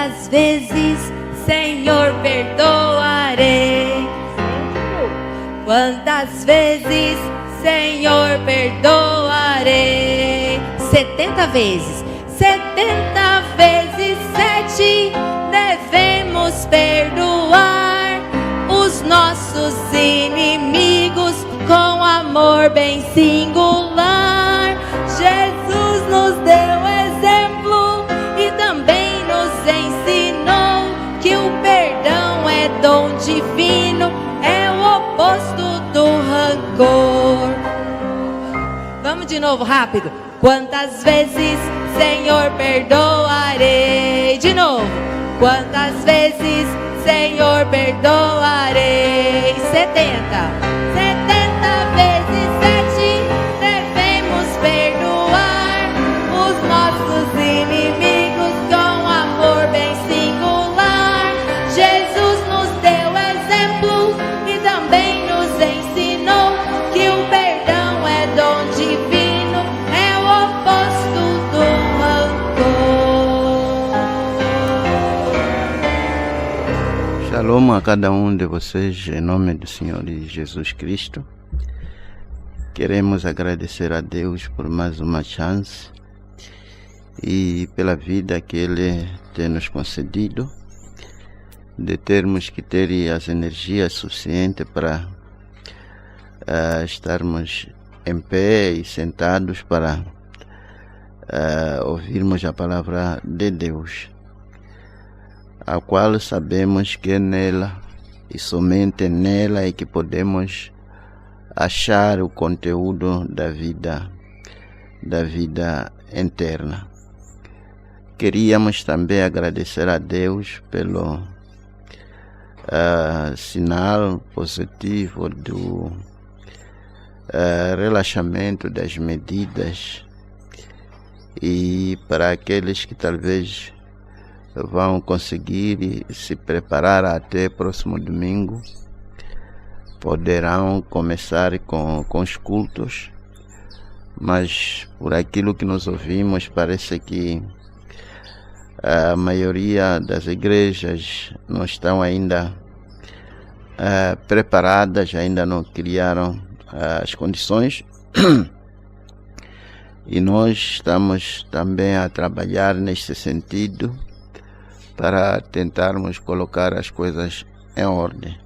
Quantas vezes, Senhor, perdoarei? Quantas vezes, Senhor, perdoarei? 70 vezes. 70 vezes 7 devemos perdoar os nossos inimigos com amor bem singular. Jesus nos deu exemplo e também nos ensinou que o perdão é dom divino, é o oposto do rancor. Vamos de novo, rápido. Quantas vezes, Senhor, perdoarei? De novo. Quantas vezes, Senhor, perdoarei? 70 vezes 7 devemos perdoar os nossos inimigos com amor bem singular. Jesus nos deu exemplo e também nos ensinou que o perdão é dom divino, é o oposto do rancor. Shalom a cada um de vocês, em nome do Senhor Jesus Cristo. Queremos agradecer a Deus por mais uma chance e pela vida que Ele tem nos concedido, de termos que ter as energias suficientes para estarmos em pé e sentados para ouvirmos a palavra de Deus, a qual sabemos que é nela e somente nela é que podemos achar o conteúdo da vida eterna. Queríamos também agradecer a Deus pelo sinal positivo do relaxamento das medidas, e para aqueles que talvez vão conseguir se preparar até próximo domingo, poderão começar com os cultos, mas por aquilo que nós ouvimos, parece que a maioria das igrejas não estão ainda preparadas, ainda não criaram as condições, e nós estamos também a trabalhar nesse sentido para tentarmos colocar as coisas em ordem.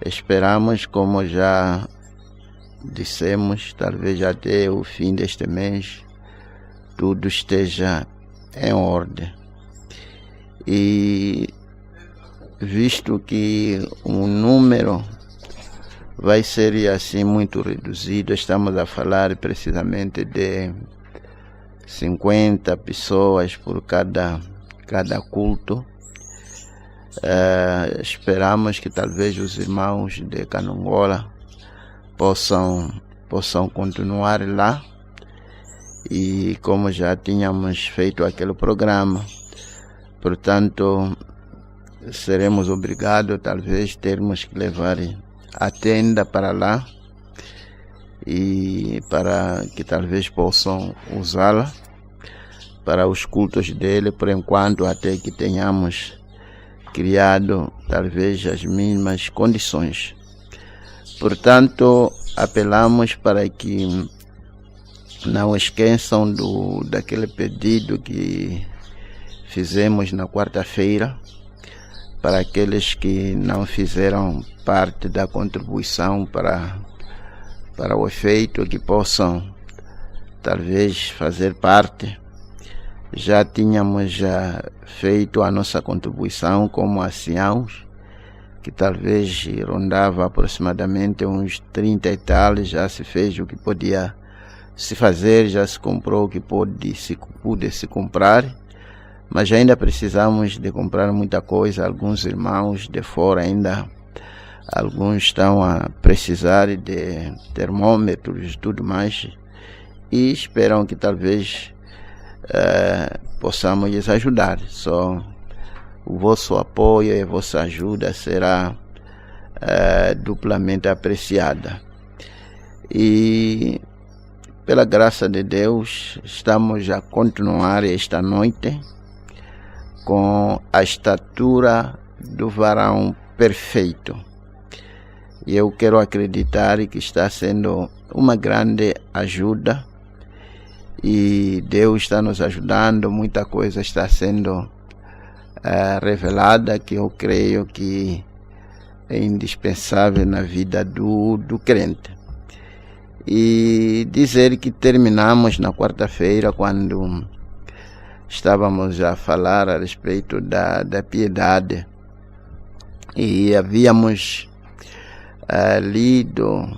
Esperamos, como já dissemos, talvez até o fim deste mês tudo esteja em ordem. E visto que o número vai ser assim muito reduzido, estamos a falar precisamente de 50 pessoas por cada culto. Esperamos que talvez os irmãos de Canongola possam continuar lá, e como já tínhamos feito aquele programa, portanto seremos obrigados talvez termos que levar a tenda para lá, e para que talvez possam usá-la para os cultos dele, por enquanto, até que tenhamos criado talvez as mesmas condições. Portanto, apelamos para que não esqueçam daquele pedido que fizemos na quarta-feira, para aqueles que não fizeram parte da contribuição para o efeito, que possam talvez fazer parte. Já tínhamos feito a nossa contribuição como anciãos, que talvez rondava aproximadamente uns 30 e tal, já se fez o que podia se fazer, já se comprou o que pôde se comprar, mas ainda precisamos de comprar muita coisa. Alguns irmãos de fora ainda, alguns estão a precisar de termômetros e tudo mais, e esperam que talvez possamos lhes ajudar. Só o vosso apoio e a vossa ajuda será duplamente apreciada. E pela graça de Deus estamos a continuar esta noite com a estatura do varão perfeito. E eu quero acreditar que está sendo uma grande ajuda e Deus está nos ajudando, muita coisa está sendo revelada que eu creio que é indispensável na vida do crente. E dizer que terminamos na quarta-feira, quando estávamos a falar a respeito da piedade, e havíamos lido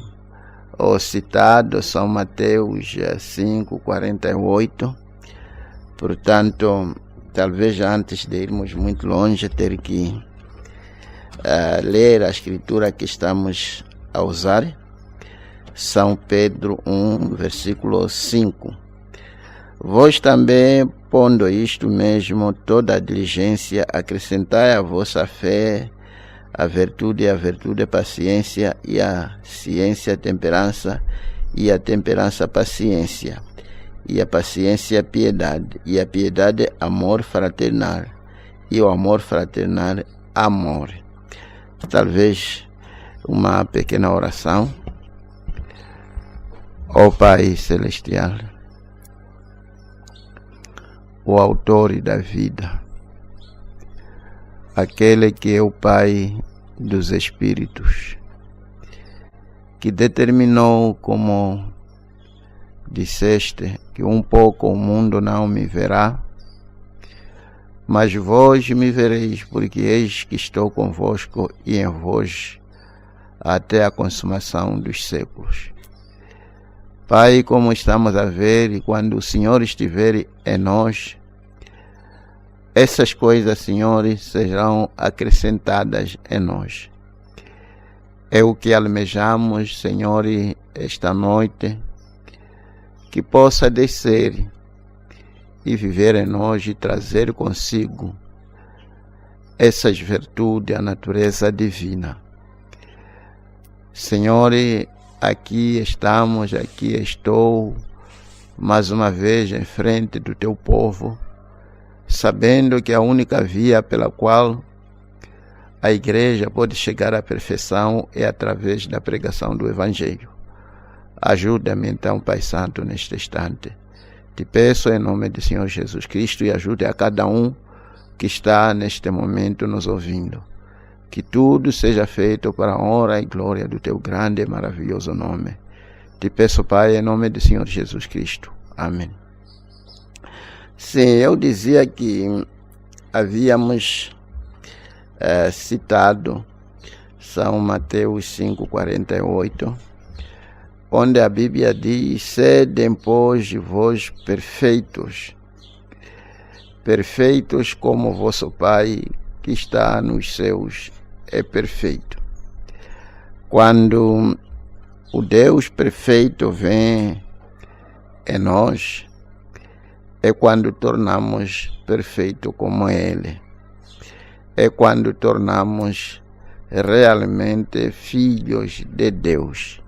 ou citado São Mateus 5:48. Portanto, talvez antes de irmos muito longe, ter que ler a escritura que estamos a usar, São Pedro 1, versículo 5. Vós também, pondo isto mesmo, toda a diligência, acrescentai à vossa fé a virtude a paciência, e a ciência a temperança, e a temperança paciência, e a paciência piedade, e a piedade amor fraternal, e o amor fraternal amor. Talvez uma pequena oração. Ó Pai Celestial, o autor da vida, aquele que é o Pai dos Espíritos, que determinou, como disseste, que um pouco o mundo não me verá, mas vós me vereis, porque eis que estou convosco e em vós até a consumação dos séculos. Pai, como estamos a ver, e quando o Senhor estiver em nós, essas coisas, Senhor, serão acrescentadas em nós. É o que almejamos, Senhor, esta noite, que possa descer e viver em nós e trazer consigo essas virtudes, a natureza divina. Senhor, aqui estamos, aqui estou, mais uma vez em frente do teu povo, sabendo que a única via pela qual a igreja pode chegar à perfeição é através da pregação do Evangelho. Ajuda-me então, Pai Santo, neste instante. Te peço em nome do Senhor Jesus Cristo, e ajude a cada um que está neste momento nos ouvindo. Que tudo seja feito para a honra e glória do teu grande e maravilhoso nome. Te peço, Pai, em nome do Senhor Jesus Cristo. Amém. Sim, eu dizia que havíamos citado São Mateus 5:48, onde a Bíblia diz: sedem, pois, vós perfeitos, perfeitos como vosso Pai que está nos céus é perfeito. Quando o Deus perfeito vem em nós, é quando tornamos perfeito como Ele. É quando tornamos realmente filhos de Deus.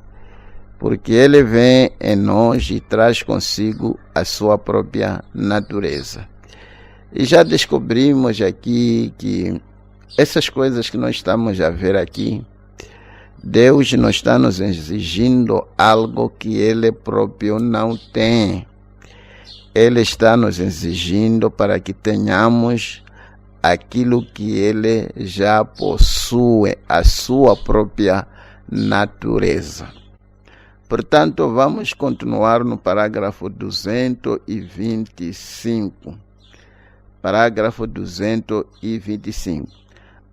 Porque Ele vem em nós e traz consigo a sua própria natureza. E já descobrimos aqui que essas coisas que nós estamos a ver aqui, Deus não está nos exigindo algo que Ele próprio não tem. Ele está nos exigindo para que tenhamos aquilo que Ele já possui, a sua própria natureza. Portanto, vamos continuar no parágrafo 225. Parágrafo 225.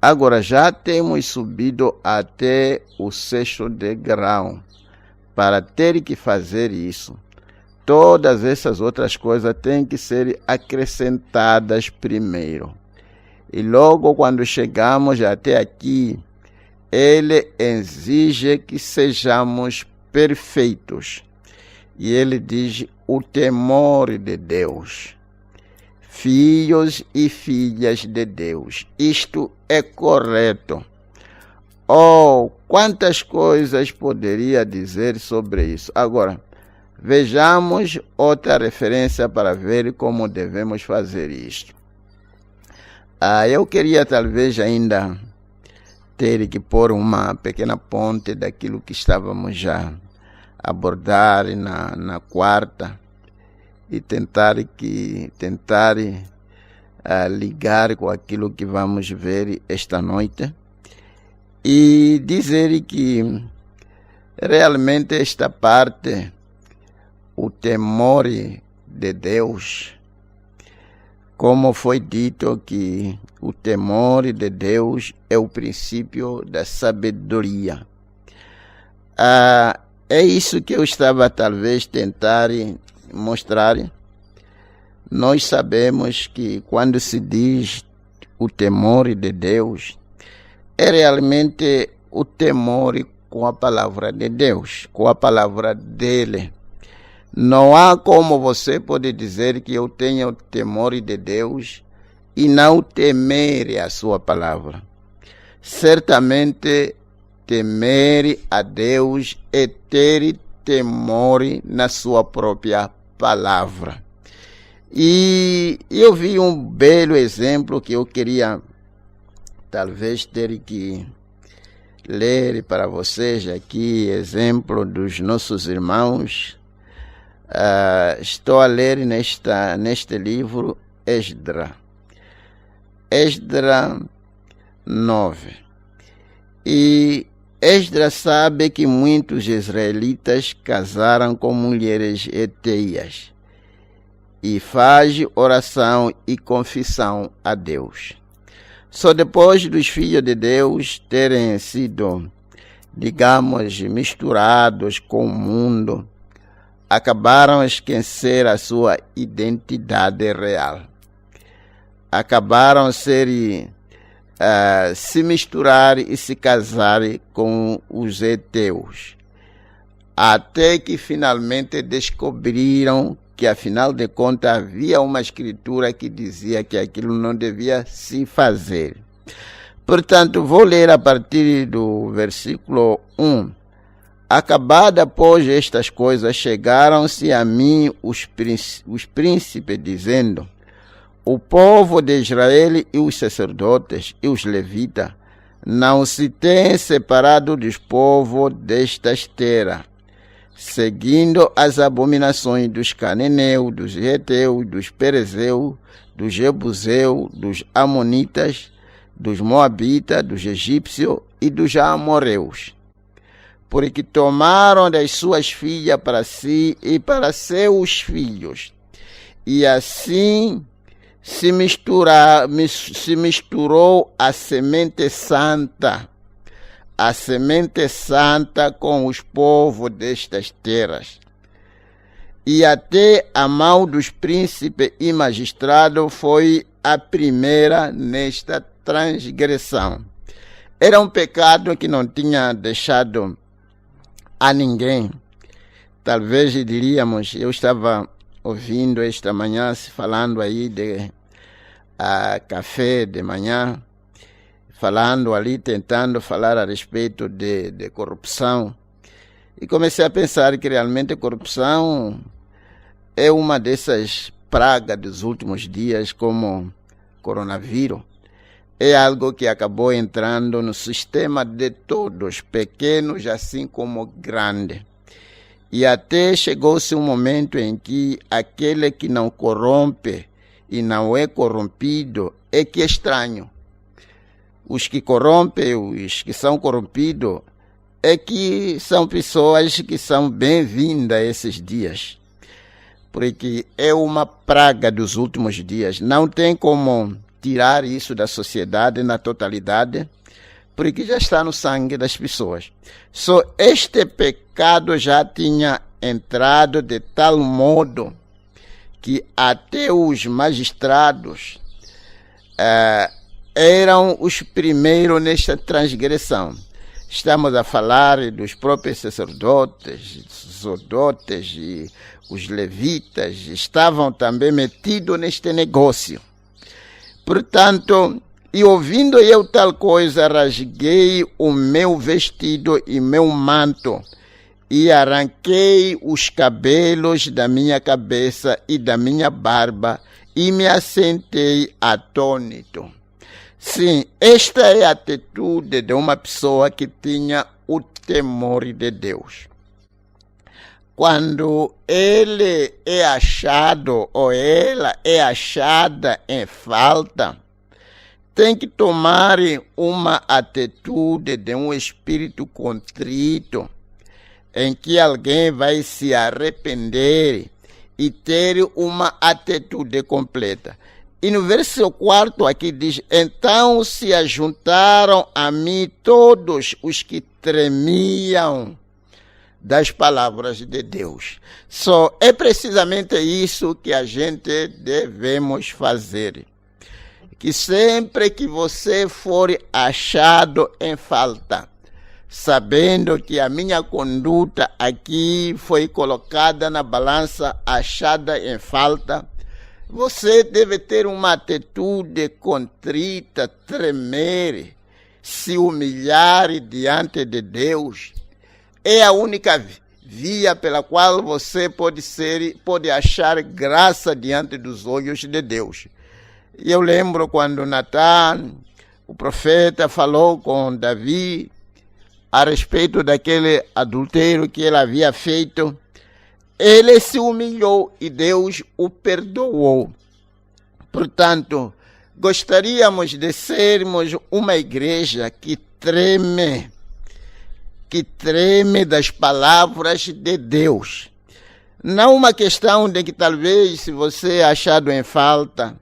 Agora, já temos subido até o 6º degrau. Para ter que fazer isso, todas essas outras coisas têm que ser acrescentadas primeiro. E logo quando chegamos até aqui, Ele exige que sejamos perfeitos. E Ele diz: o temor de Deus. Filhos e filhas de Deus. Isto é correto. Oh, quantas coisas poderia dizer sobre isso. Agora, vejamos outra referência para ver como devemos fazer isto. Eu queria talvez ainda ter que pôr uma pequena ponte daquilo que estávamos já a abordar na quarta e tentar ligar com aquilo que vamos ver esta noite e dizer que realmente esta parte, o temor de Deus, como foi dito que o temor de Deus é o princípio da sabedoria. É isso que eu estava talvez tentar mostrar. Nós sabemos que quando se diz o temor de Deus, é realmente o temor com a palavra de Deus, com a palavra dele. Não há como você pode dizer que eu tenho temor de Deus e não temer a sua palavra. Certamente, temer a Deus é ter temor na sua própria palavra. E eu vi um belo exemplo que eu queria talvez ter que ler para vocês aqui, exemplo dos nossos irmãos. Estou a ler neste livro Esdras 9. E Esdras sabe que muitos israelitas casaram com mulheres heteias e faz oração e confissão a Deus. Só depois dos filhos de Deus terem sido, digamos, misturados com o mundo, acabaram a esquecer a sua identidade real. Acabaram a se misturar e se casar com os heteus. Até que finalmente descobriram que, afinal de contas, havia uma escritura que dizia que aquilo não devia se fazer. Portanto, vou ler a partir do versículo 1. Acabada, pois, estas coisas, chegaram-se a mim os príncipes, dizendo: o povo de Israel e os sacerdotes e os levitas não se têm separado dos povos destas terras, seguindo as abominações dos cananeus, dos heteus, dos perezeus, dos jebuseus, dos amonitas, dos moabitas, dos egípcios e dos amorreus. Porque tomaram das suas filhas para si e para seus filhos, e assim se misturou a semente santa com os povos destas terras. E até a mão dos príncipes e magistrados foi a primeira nesta transgressão. Era um pecado que não tinha deixado a ninguém. Talvez diríamos, eu estava ouvindo esta manhã se falando aí de café de manhã, falando ali, tentando falar a respeito de corrupção. E comecei a pensar que realmente a corrupção é uma dessas pragas dos últimos dias, como coronavírus. É algo que acabou entrando no sistema de todos, pequenos assim como grandes. E até chegou-se um momento em que aquele que não corrompe e não é corrompido é que é estranho. Os que corrompem, os que são corrompidos, é que são pessoas que são bem-vindas esses dias. Porque é uma praga dos últimos dias. Não tem como tirar isso da sociedade na totalidade, porque já está no sangue das pessoas. Só este pecado já tinha entrado de tal modo que até os magistrados eram os primeiros nesta transgressão. Estamos a falar dos próprios sacerdotes e os levitas estavam também metidos neste negócio. Portanto, e ouvindo eu tal coisa, rasguei o meu vestido e meu manto, e arranquei os cabelos da minha cabeça e da minha barba, e me assentei atônito. Sim, esta é a atitude de uma pessoa que tinha o temor de Deus. Quando ele é achado ou ela é achada em falta, tem que tomar uma atitude de um espírito contrito, em que alguém vai se arrepender e ter uma atitude completa. E no verso 4 aqui diz: então se ajuntaram a mim todos os que tremiam das palavras de Deus. Só é precisamente isso que a gente devemos fazer. Que sempre que você for achado em falta, sabendo que a minha conduta aqui foi colocada na balança, achada em falta, você deve ter uma atitude contrita, tremer, se humilhar diante de Deus. É a única via pela qual você pode achar graça diante dos olhos de Deus. E eu lembro quando Natan, o profeta, falou com Davi a respeito daquele adultério que ele havia feito. Ele se humilhou e Deus o perdoou. Portanto, gostaríamos de sermos uma igreja que treme das palavras de Deus. Não uma questão de que talvez, se você é achado em falta,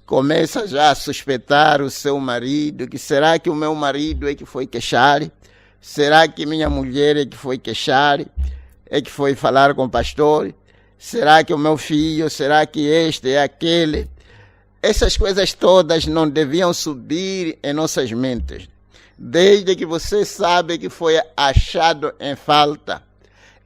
começa já a suspeitar o seu marido, que será que o meu marido é que foi queixar? Será que minha mulher é que foi queixar? É que foi falar com o pastor? Será que o meu filho? Será que este é aquele? Essas coisas todas não deviam subir em nossas mentes. Desde que você sabe que foi achado em falta,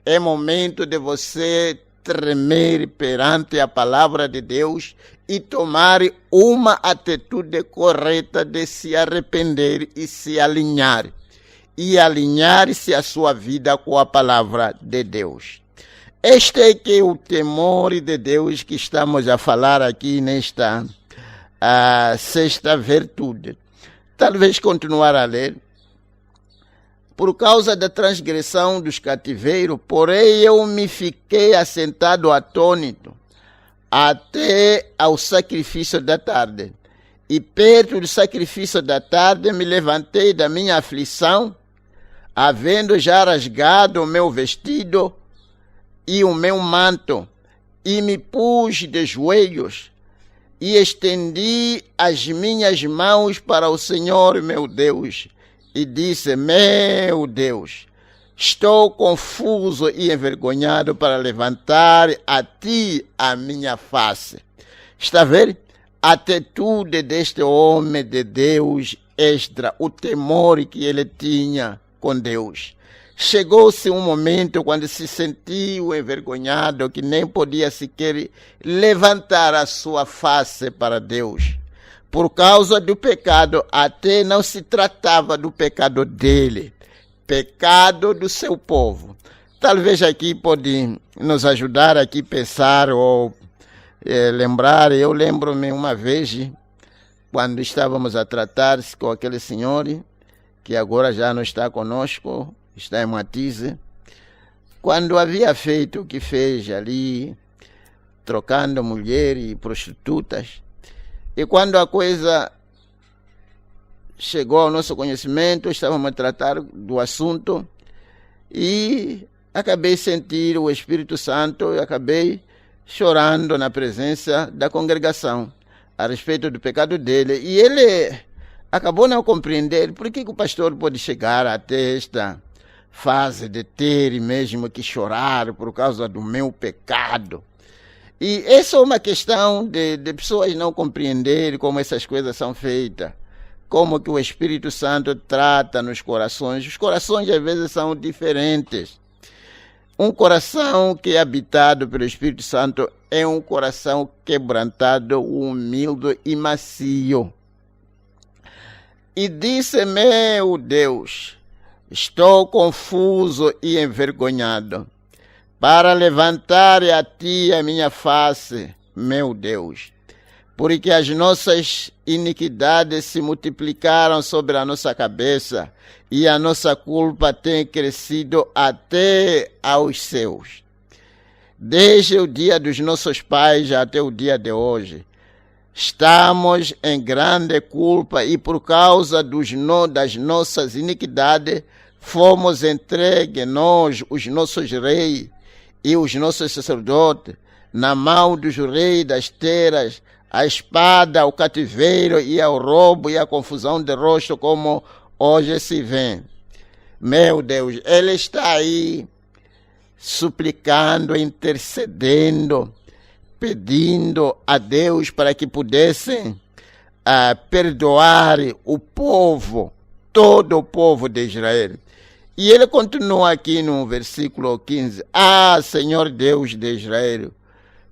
é momento de você tremer perante a palavra de Deus e tomar uma atitude correta de se arrepender e se alinhar. E alinhar-se a sua vida com a palavra de Deus. Este é que é o temor de Deus que estamos a falar aqui nesta sexta virtude. Talvez continuar a ler. Por causa da transgressão dos cativeiros, porém eu me fiquei assentado atônito até ao sacrifício da tarde. E perto do sacrifício da tarde me levantei da minha aflição, havendo já rasgado o meu vestido e o meu manto, e me pus de joelhos, e estendi as minhas mãos para o Senhor meu Deus, e disse: meu Deus, estou confuso e envergonhado para levantar a ti a minha face. Está a ver? A atitude deste homem de Deus, extra, o temor que ele tinha com Deus. Chegou-se um momento quando se sentiu envergonhado, que nem podia sequer levantar a sua face para Deus. Por causa do pecado, até não se tratava do pecado dele, pecado do seu povo. Talvez aqui pode nos ajudar aqui a pensar ou lembrar. Eu lembro-me uma vez, quando estávamos a tratar-se com aquele senhor, que agora já não está conosco, está em Matize, quando havia feito o que fez ali, trocando mulheres e prostitutas, e quando a coisa chegou ao nosso conhecimento, estávamos a tratar do assunto, e acabei de sentir o Espírito Santo, e acabei chorando na presença da congregação, a respeito do pecado dele, e ele acabou não compreender por que o pastor pode chegar até esta fase de ter mesmo que chorar por causa do meu pecado. E essa é uma questão de pessoas não compreenderem como essas coisas são feitas, como que o Espírito Santo trata nos corações. Os corações às vezes são diferentes. Um coração que é habitado pelo Espírito Santo é um coração quebrantado, humilde e macio. E disse: meu Deus, estou confuso e envergonhado para levantar a ti a minha face, meu Deus. porque as nossas iniquidades se multiplicaram sobre a nossa cabeça e a nossa culpa tem crescido até aos céus. Desde o dia dos nossos pais até o dia de hoje, estamos em grande culpa e por causa das nossas iniquidades, fomos entregues nós, os nossos reis e os nossos sacerdotes, na mão dos reis das terras, a espada, o cativeiro e ao roubo e a confusão de rosto, como hoje se vê. Meu Deus, ele está aí suplicando, intercedendo, pedindo a Deus para que pudessem perdoar o povo, todo o povo de Israel. E ele continua aqui no versículo 15. Senhor Deus de Israel,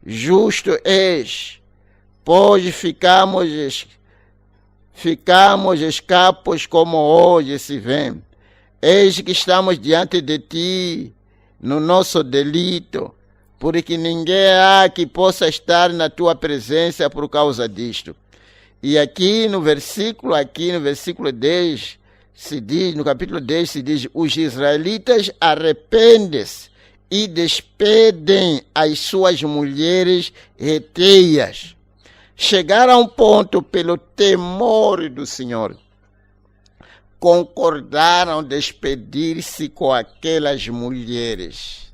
justo és, pois ficamos escapos como hoje se vê. Eis que estamos diante de ti no nosso delito, porque ninguém há que possa estar na tua presença por causa disto. E aqui no versículo 10, se diz, no capítulo 10 se diz, os israelitas arrependem-se e despedem as suas mulheres reteias. Chegaram a um ponto, pelo temor do Senhor, concordaram despedir-se com aquelas mulheres.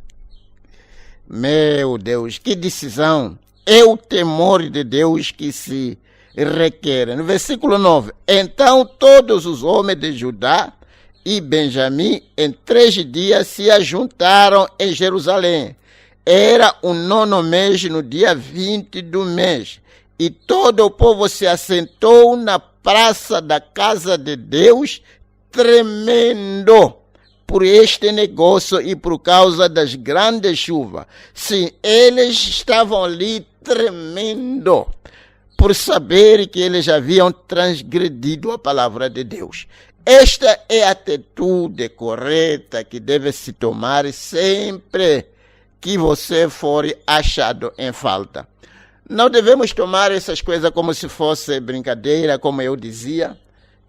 Meu Deus, que decisão! É o temor de Deus que se requer. No versículo 9, então todos os homens de Judá e Benjamim em 3 dias se ajuntaram em Jerusalém. Era o 9º mês, no dia 20 do mês. E todo o povo se assentou na praça da casa de Deus, tremendo por este negócio e por causa das grandes chuvas. Sim, eles estavam ali tremendo por saber que eles haviam transgredido a palavra de Deus. Esta é a atitude correta que deve se tomar sempre que você for achado em falta. Não devemos tomar essas coisas como se fosse brincadeira, como eu dizia.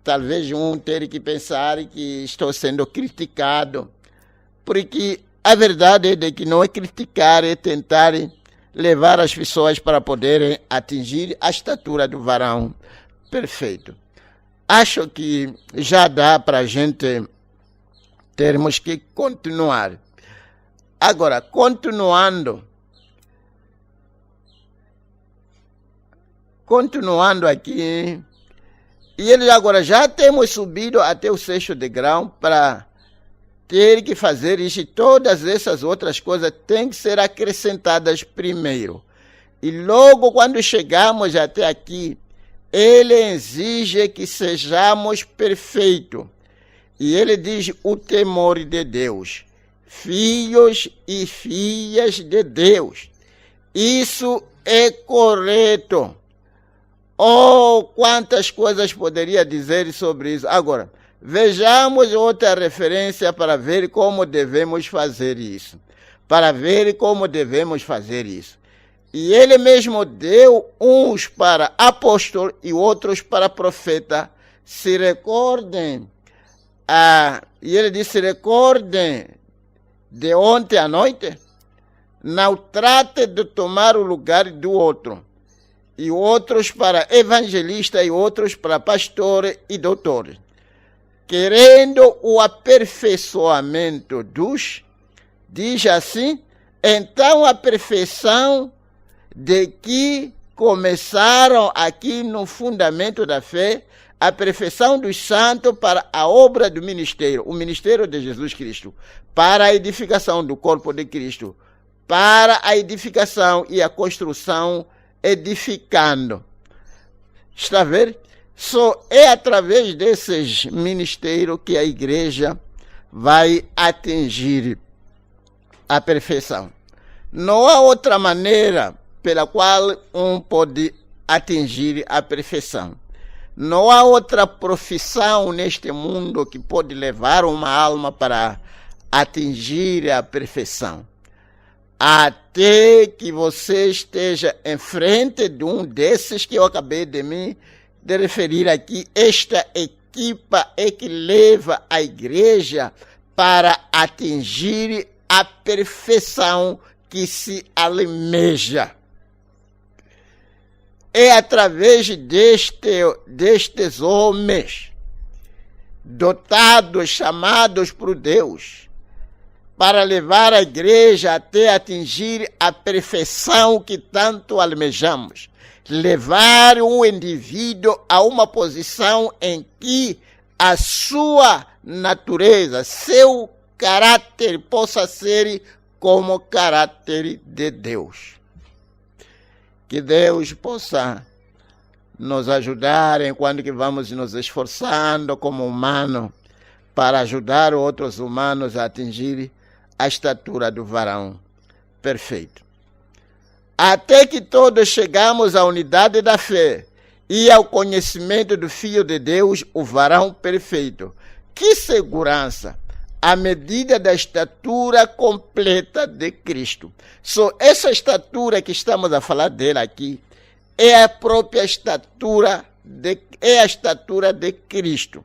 Talvez ter que pensar que estou sendo criticado, porque a verdade é de que não é criticar, é tentar levar as pessoas para poderem atingir a estatura do varão perfeito. Acho que já dá para a gente termos que continuar. Agora, continuando aqui, e eles agora já temos subido até o 6º degrau para ter que fazer isso, e todas essas outras coisas têm que ser acrescentadas primeiro. E logo quando chegamos até aqui, ele exige que sejamos perfeitos. E ele diz o temor de Deus, filhos e filhas de Deus. Isso é correto. Oh, quantas coisas poderia dizer sobre isso. Agora, vejamos outra referência para ver como devemos fazer isso. E ele mesmo deu uns para apóstolo e outros para profeta. Se recordem. E ele disse, recordem de ontem à noite. Não trate de tomar o lugar do outro. E outros para evangelista e outros para pastor e doutor, querendo o aperfeiçoamento diz assim, então a perfeição de que começaram aqui no fundamento da fé, a perfeição dos santos para a obra do ministério, o ministério de Jesus Cristo, para a edificação do corpo de Cristo, para a edificação e a construção edificando. Está a ver? Só é através desses ministérios que a igreja vai atingir a perfeição. Não há outra maneira pela qual pode atingir a perfeição. Não há outra profissão neste mundo que pode levar uma alma para atingir a perfeição. até que você esteja em frente de um desses que eu acabei de referir aqui. Esta equipa é que leva a igreja para atingir a perfeição que se almeja. É através destes homens, dotados, chamados por Deus, para levar a igreja até atingir a perfeição que tanto almejamos. Levar um indivíduo a uma posição em que a sua natureza, seu caráter possa ser como caráter de Deus. Que Deus possa nos ajudar enquanto que vamos nos esforçando como humanos para ajudar outros humanos a atingir a estatura do varão perfeito. Até que todos chegamos à unidade da fé e ao conhecimento do Filho de Deus, o varão perfeito. Que segurança! A medida da estatura completa de Cristo. Essa estatura que estamos a falar dele aqui é a própria estatura de Cristo.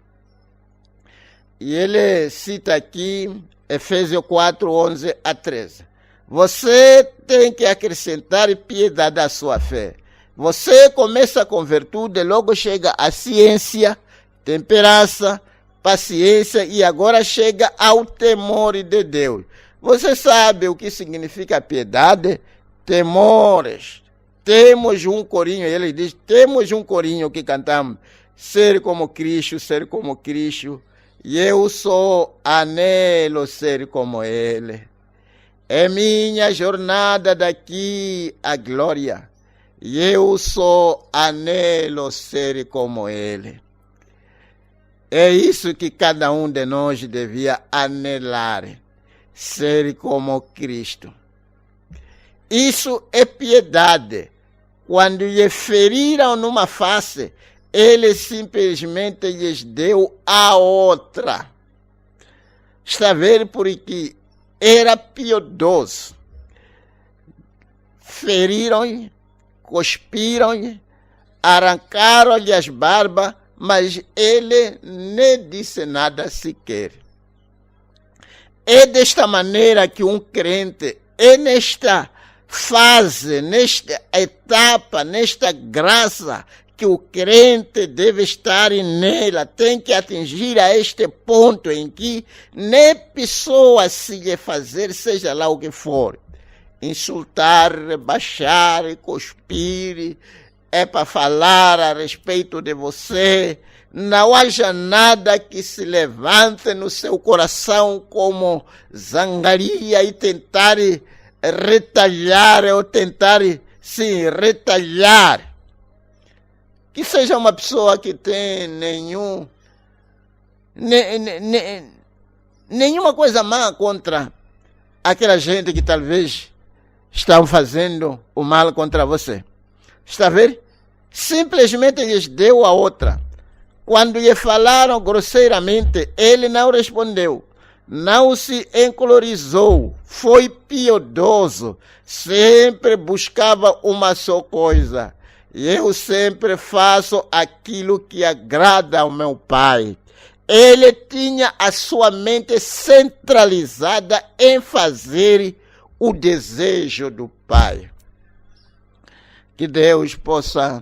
E ele cita aqui Efésios 4, 11 a 13. Você tem que acrescentar piedade à sua fé. Você começa com virtude, logo chega a ciência, temperança, paciência e agora chega ao temor de Deus. Você sabe o que significa piedade? Temores. Temos um corinho, ele diz, temos um corinho que cantamos, ser como Cristo, ser como Cristo, e eu só anelo ser como Ele. É minha jornada daqui à glória, e eu só anelo ser como Ele. É isso que cada um de nós devia anelar, ser como Cristo. Isso é piedade. Quando lhe feriram numa face, ele simplesmente lhes deu a outra. Está a ver porque era piedoso. Feriram-lhe, cuspiram-lhe, arrancaram-lhe as barbas, mas ele nem disse nada sequer. É desta maneira que um crente, é nesta fase, nesta etapa, nesta graça, que o crente deve estar nela, tem que atingir a este ponto em que nem pessoa se lhe fazer, seja lá o que for, insultar, rebaixar, cuspir, é para falar a respeito de você, não haja nada que se levante no seu coração como zangaria e tentar retalhar ou tentar se retalhar. Que seja uma pessoa que tem nenhuma coisa má contra aquela gente que talvez estão fazendo o mal contra você. Está a ver? Simplesmente lhes deu a outra. Quando lhe falaram grosseiramente, ele não respondeu. Não se encolorizou, foi piedoso, sempre buscava uma só coisa. Eu sempre faço aquilo que agrada ao meu Pai. Ele tinha a sua mente centralizada em fazer o desejo do Pai. Que Deus possa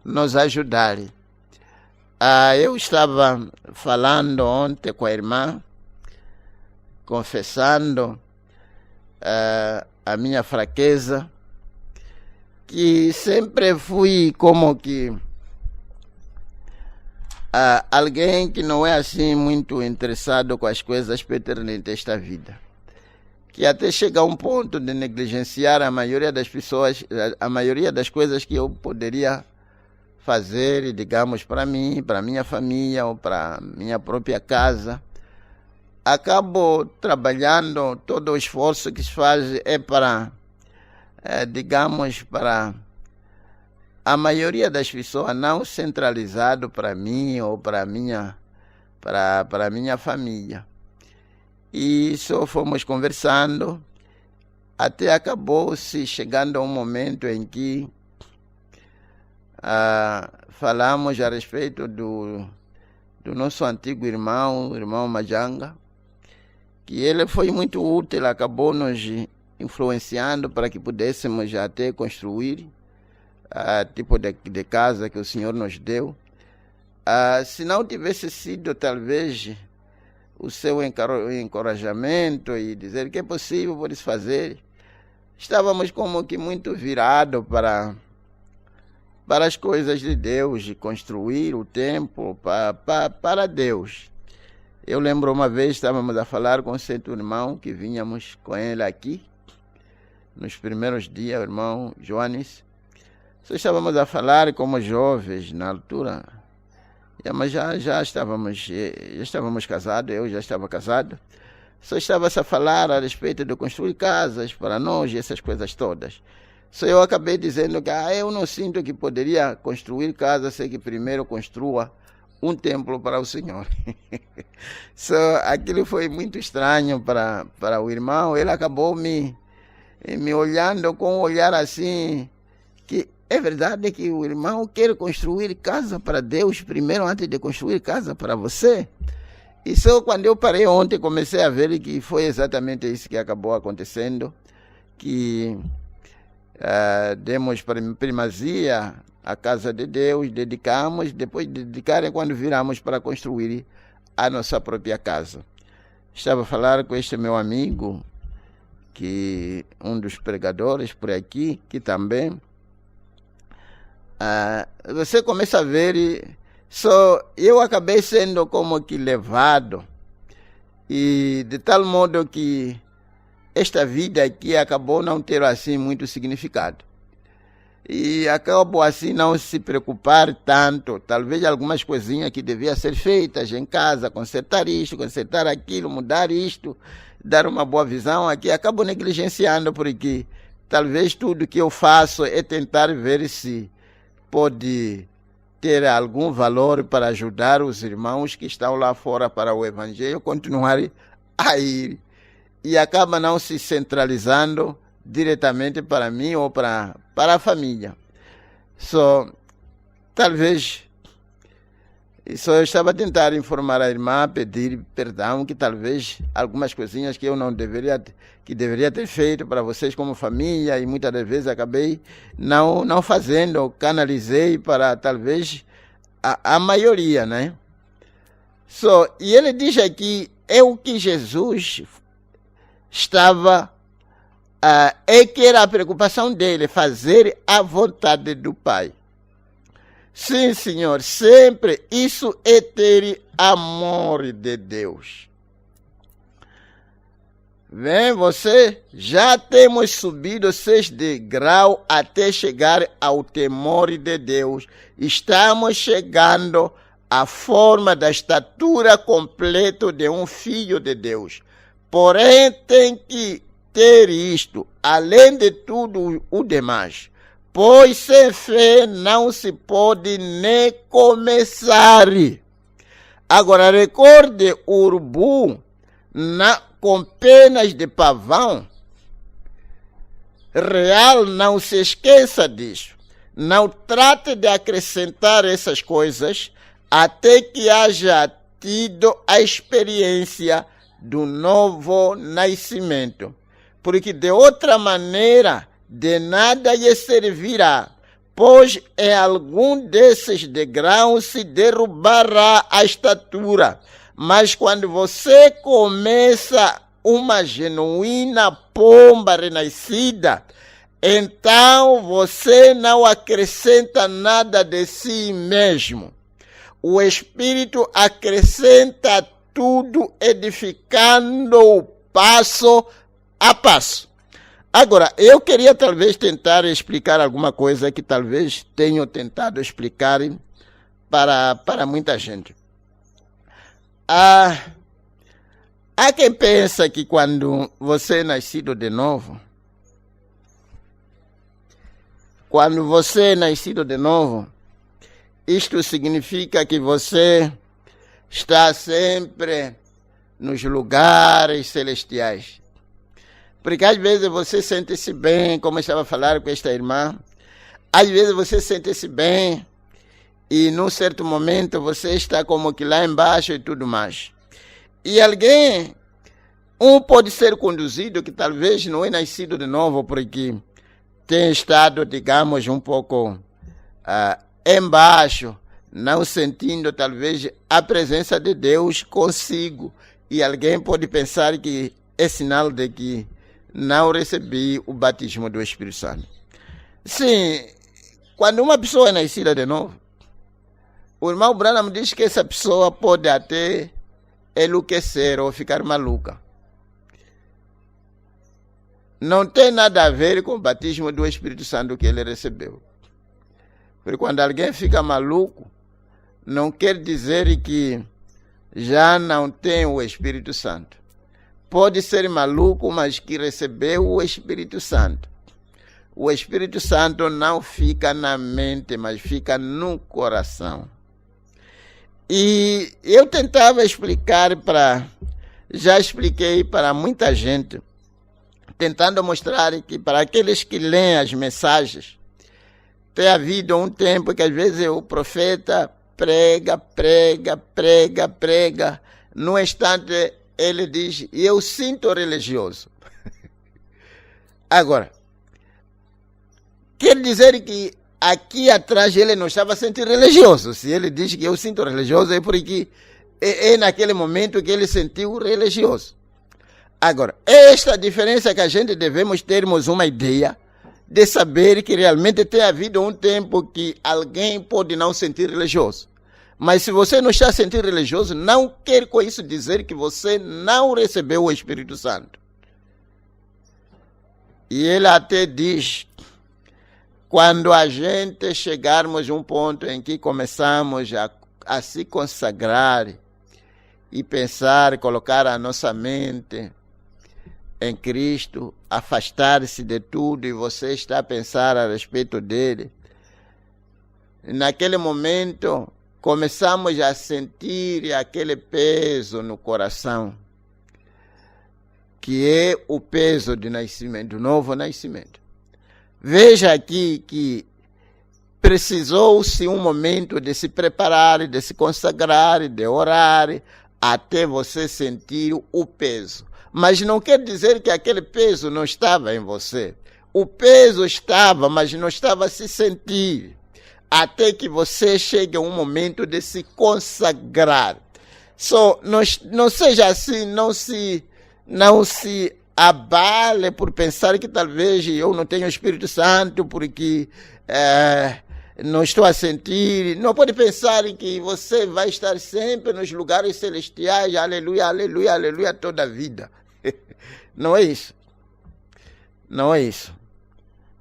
nos ajudar. Eu estava falando ontem com a irmã, confessando a minha fraqueza, que sempre fui como que alguém que não é assim muito interessado com as coisas pertinentes desta vida. Que até chega a um ponto de negligenciar a maioria das pessoas, a maioria das coisas que eu poderia fazer, digamos, para mim, para minha família ou para minha própria casa. Acabo trabalhando, todo o esforço que se faz é para, digamos, para a maioria das pessoas, não centralizado para mim ou para minha família. E só fomos conversando até acabou se chegando a um momento em que falamos a respeito do nosso antigo irmão, o irmão Majanga, que ele foi muito útil, acabou nos influenciando para que pudéssemos até construir tipo de casa que o Senhor nos deu. Se não tivesse sido talvez o seu encorajamento e dizer que é possível, pode fazer, estávamos como que muito virados para as coisas de Deus, de construir o templo para Deus. Eu lembro uma vez, estávamos a falar com o certo irmão, que vínhamos com ele aqui, nos primeiros dias, o irmão Joanes. Só estávamos a falar como jovens na altura, mas já estávamos casados, eu já estava casado. Só estava a falar a respeito de construir casas para nós e essas coisas todas. Só eu acabei dizendo que eu não sinto que poderia construir casa sem que primeiro construa um templo para o Senhor. Aquilo foi muito estranho para o irmão. Ele acabou me olhando com um olhar assim, que é verdade que o irmão quer construir casa para Deus primeiro antes de construir casa para você. E só quando eu parei ontem comecei a ver que foi exatamente isso que acabou acontecendo, que demos primazia à casa de Deus, dedicamos, depois de dedicar quando viramos para construir a nossa própria casa. Estava a falar com este meu amigo, que um dos pregadores por aqui, que também você começa a ver, eu acabei sendo como que levado, e de tal modo que esta vida aqui acabou não ter assim muito significado. E acabou assim não se preocupar tanto, talvez algumas coisinhas que deviam ser feitas em casa, consertar isto, consertar aquilo, mudar isto, dar uma boa visão aqui, acabo negligenciando, porque talvez tudo que eu faço é tentar ver se pode ter algum valor para ajudar os irmãos que estão lá fora para o Evangelho continuar a ir. E acaba não se centralizando diretamente para mim ou para a família. Talvez, eu estava a tentar informar a irmã, pedir perdão, que talvez algumas coisinhas que eu não deveria ter feito para vocês como família, e muitas das vezes acabei não fazendo, canalizei para talvez a maioria, né? E ele diz aqui, é o que Jesus estava, que era a preocupação dele, fazer a vontade do Pai. Sim, Senhor, sempre isso é ter amor de Deus. Vem você, já temos subido 6 degraus até chegar ao temor de Deus. Estamos chegando à forma da estatura completa de um filho de Deus. Porém, tem que ter isto, além de tudo o demais. Pois sem fé não se pode nem começar. Agora, recorde o urubu com penas de pavão. Real, não se esqueça disso. Não trate de acrescentar essas coisas até que haja tido a experiência do novo nascimento. Porque de outra maneira, de nada lhe servirá, pois em algum desses degraus se derrubará a estatura. Mas quando você começa uma genuína pomba renascida, então você não acrescenta nada de si mesmo. O Espírito acrescenta tudo, edificando passo a passo. Agora, eu queria talvez tentar explicar alguma coisa que talvez tenho tentado explicar para muita gente. Há quem pensa que quando você é nascido de novo, isto significa que você está sempre nos lugares celestiais. Porque às vezes você sente-se bem, como eu estava a falar com esta irmã, às vezes você sente-se bem e num certo momento você está como que lá embaixo e tudo mais. E alguém, pode ser conduzido que talvez não é nascido de novo porque tem estado, digamos, um pouco embaixo, não sentindo talvez a presença de Deus consigo. E alguém pode pensar que é sinal de que não recebi o batismo do Espírito Santo. Sim, quando uma pessoa é nascida de novo, o irmão Branham diz que essa pessoa pode até enlouquecer ou ficar maluca. Não tem nada a ver com o batismo do Espírito Santo que ele recebeu. Porque quando alguém fica maluco, não quer dizer que já não tem o Espírito Santo. Pode ser maluco, mas que recebeu o Espírito Santo. O Espírito Santo não fica na mente, mas fica no coração. E eu tentava explicar já expliquei para muita gente, tentando mostrar que para aqueles que leem as mensagens, tem havido um tempo que às vezes o profeta prega. No instante ele diz, eu sinto religioso. Agora, quer dizer que aqui atrás ele não estava sentindo religioso. Se ele diz que eu sinto religioso, é porque é naquele momento que ele sentiu religioso. Agora, esta diferença que a gente devemos termos uma ideia de saber que realmente tem havido um tempo que alguém pode não sentir religioso. Mas se você não está sentindo religioso, não quer com isso dizer que você não recebeu o Espírito Santo. E ele até diz, quando a gente chegarmos a um ponto em que começamos a se consagrar e pensar, colocar a nossa mente em Cristo, afastar-se de tudo e você está a pensar a respeito dele, naquele momento começamos a sentir aquele peso no coração, que é o peso do nascimento, do novo nascimento. Veja aqui que precisou-se um momento de se preparar, de se consagrar, de orar, até você sentir o peso. Mas não quer dizer que aquele peso não estava em você. O peso estava, mas não estava a se sentir. Até que você chegue a um momento de se consagrar. Não seja assim, não se abale por pensar que talvez eu não tenho o Espírito Santo, porque não estou a sentir. Não pode pensar que você vai estar sempre nos lugares celestiais, aleluia, aleluia, aleluia, toda a vida. Não é isso. Não é isso.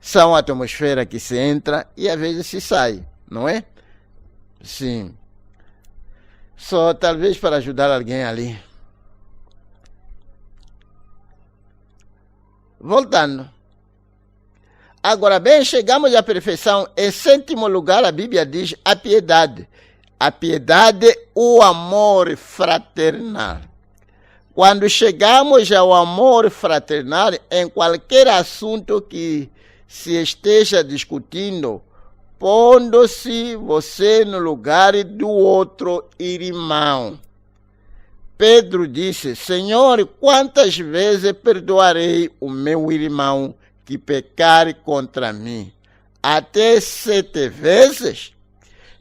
São atmosfera que se entra e às vezes se sai, não é? Sim. Só talvez para ajudar alguém ali. Voltando. Agora bem, chegamos à perfeição. Em sétimo lugar, a Bíblia diz a piedade. A piedade, o amor fraternal. Quando chegamos ao amor fraternal, em qualquer assunto que se esteja discutindo, pondo-se você no lugar do outro irmão. Pedro disse, Senhor, quantas vezes perdoarei o meu irmão que pecar contra mim? Até 7 vezes?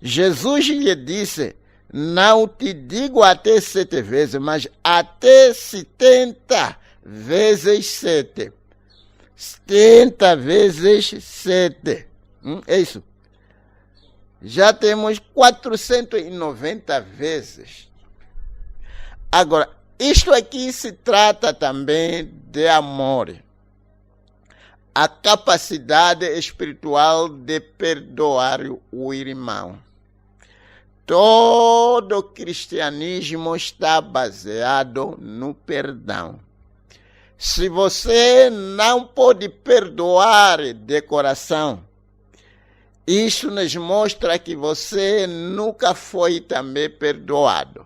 Jesus lhe disse, não te digo até 7 vezes, mas até 70 vezes 7. 70 vezes 7. É isso. Já temos 490 vezes. Agora, isto aqui se trata também de amor. A capacidade espiritual de perdoar o irmão. Todo cristianismo está baseado no perdão. Se você não pode perdoar de coração, isso nos mostra que você nunca foi também perdoado.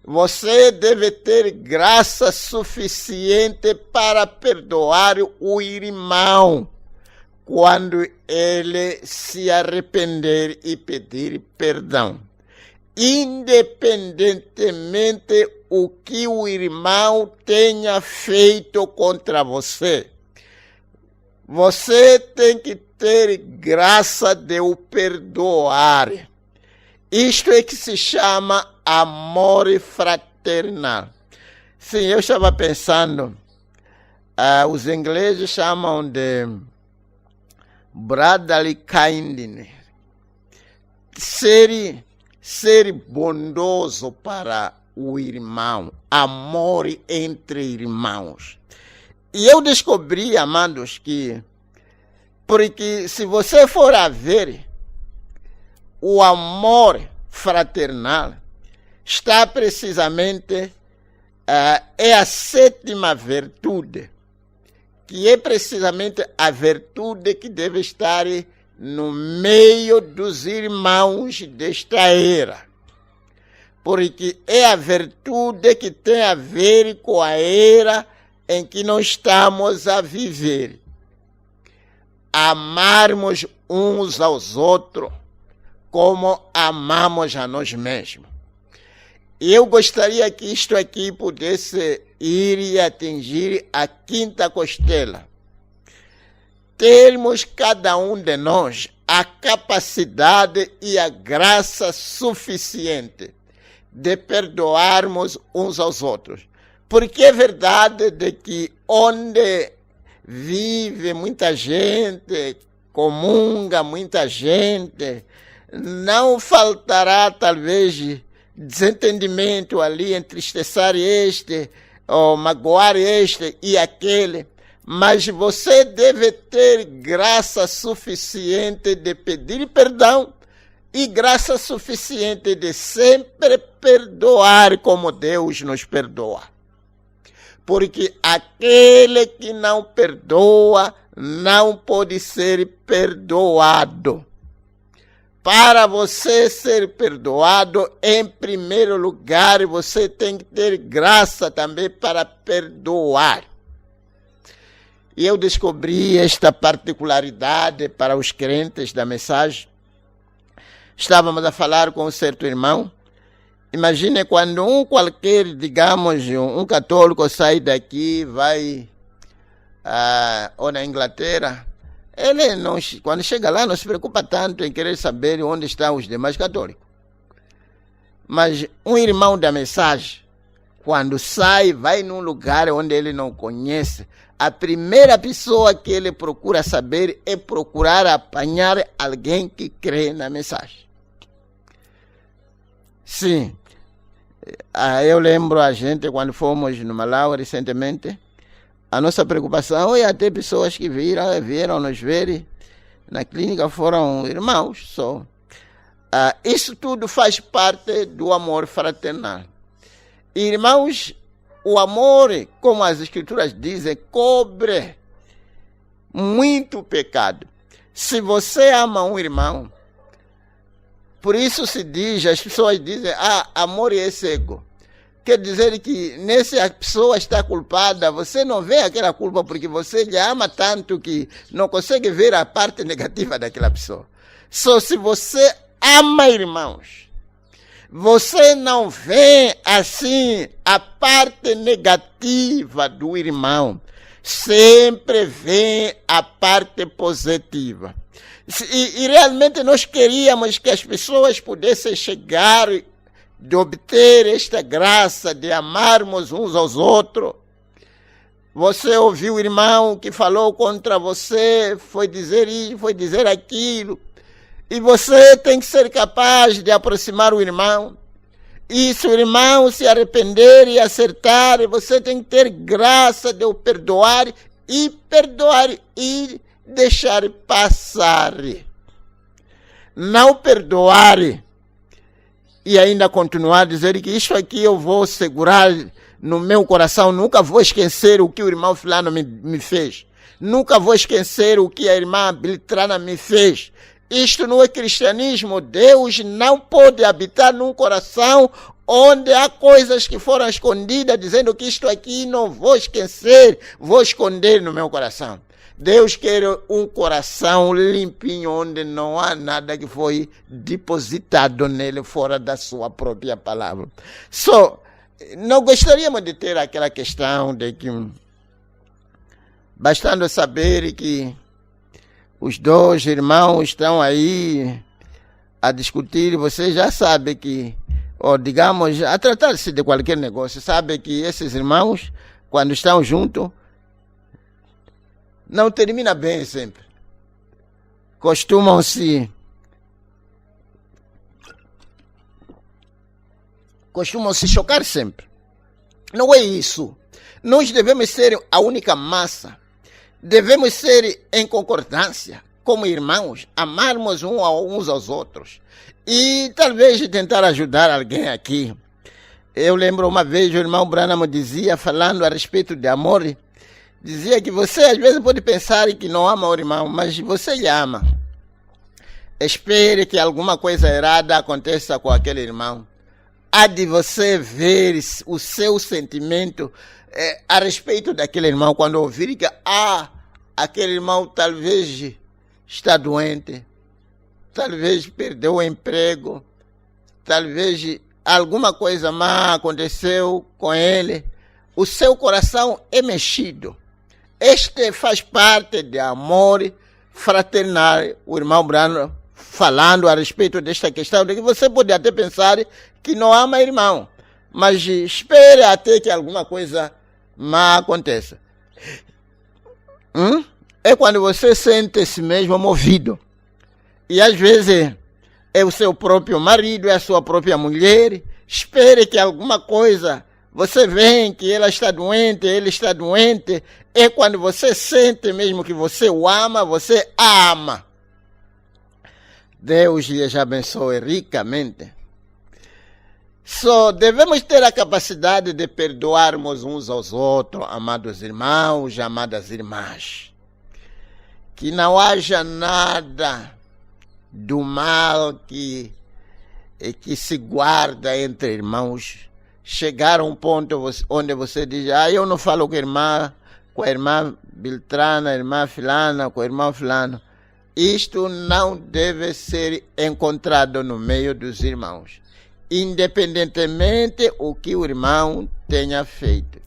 você deve ter graça suficiente para perdoar o irmão quando ele se arrepender e pedir perdão. Independentemente o que o irmão tenha feito contra você. Você tem que ter graça de o perdoar. Isto é que se chama amor fraternal. Sim, eu estava pensando, os ingleses chamam de brotherly kindness. Ser bondoso para o irmão, amor entre irmãos. E eu descobri, amados, porque se você for a ver, o amor fraternal está precisamente, é a sétima virtude, que é precisamente a virtude que deve estar no meio dos irmãos desta era. Porque é a virtude que tem a ver com a era em que nós estamos a viver. Amarmos uns aos outros como amamos a nós mesmos. Eu gostaria que isto aqui pudesse ir e atingir a quinta costela. Termos cada um de nós a capacidade e a graça suficiente de perdoarmos uns aos outros. Porque é verdade de que onde vive muita gente, comunga muita gente, não faltará talvez desentendimento ali, entristecer este, ou magoar este e aquele, mas você deve ter graça suficiente de pedir perdão e graça suficiente de sempre perdoar como Deus nos perdoa. Porque aquele que não perdoa não pode ser perdoado. Para você ser perdoado, em primeiro lugar, você tem que ter graça também para perdoar. E eu descobri esta particularidade para os crentes da mensagem. Estávamos a falar com um certo irmão. Imagine quando um qualquer, digamos, um católico sai daqui, vai ou na Inglaterra, ele não, quando chega lá não se preocupa tanto em querer saber onde estão os demais católicos. Mas um irmão da mensagem, quando sai, vai num lugar onde ele não conhece, a primeira pessoa que ele procura saber é procurar apanhar alguém que crê na mensagem. Sim, eu lembro a gente quando fomos no Malau recentemente, a nossa preocupação é até pessoas que vieram nos ver na clínica, foram irmãos só. Isso tudo faz parte do amor fraternal. Irmãos, o amor, como as escrituras dizem, cobre muito pecado. Se você ama um irmão, por isso se diz, as pessoas dizem, amor é cego. Quer dizer que nessa pessoa está culpada, você não vê aquela culpa porque você lhe ama tanto que não consegue ver a parte negativa daquela pessoa. Só se você ama irmãos, você não vê assim a parte negativa do irmão, sempre vê a parte positiva. E realmente nós queríamos que as pessoas pudessem chegar, de obter esta graça de amarmos uns aos outros. Você ouviu o irmão que falou contra você, foi dizer isso, foi dizer aquilo, e você tem que ser capaz de aproximar o irmão. E se o irmão se arrepender e acertar, você tem que ter graça de o perdoar e deixar passar. Não perdoar e ainda continuar a dizer que isso aqui eu vou segurar no meu coração, nunca vou esquecer o que o irmão fulano me fez, nunca vou esquecer o que a irmã Beltrana me fez. Isto não é cristianismo. Deus não pode habitar num coração onde há coisas que foram escondidas, dizendo que isto aqui não vou esquecer, vou esconder no meu coração. Deus quer um coração limpinho, onde não há nada que foi depositado nele fora da sua própria palavra. Não gostaríamos de ter aquela questão de que, bastando saber que os dois irmãos estão aí a discutir, você já sabe que, ou digamos, a tratar-se de qualquer negócio, sabe que esses irmãos, quando estão juntos, não termina bem sempre. Costumam-se chocar sempre. Não é isso. Nós devemos ser a única massa. Devemos ser em concordância, como irmãos, amarmos uns aos outros. E talvez tentar ajudar alguém aqui. Eu lembro uma vez o irmão Branham dizia, falando a respeito de amor, dizia que você às vezes pode pensar que não ama o irmão, mas você lhe ama. Espere que alguma coisa errada aconteça com aquele irmão. Há de você ver o seu sentimento a respeito daquele irmão, quando ouvir que aquele irmão talvez está doente, talvez perdeu o emprego, talvez alguma coisa má aconteceu com ele, o seu coração é mexido. Este faz parte de amor fraternal. O irmão Branham falando a respeito desta questão, de que você pode até pensar que não ama irmão, mas espere até que alguma coisa má aconteça. É quando você sente-se mesmo movido. E às vezes é o seu próprio marido, é a sua própria mulher. Espere que alguma coisa, você vê que ela está doente, ele está doente. É quando você sente mesmo que você o ama, você a ama. Deus lhes abençoe ricamente. Devemos ter a capacidade de perdoarmos uns aos outros, amados irmãos, amadas irmãs. Que não haja nada do mal que se guarda entre irmãos. Chegar a um ponto onde você diz, eu não falo com a irmã Beltrana, a irmã Filana, com o irmão Filano. Isto não deve ser encontrado no meio dos irmãos, independentemente o que o irmão tenha feito.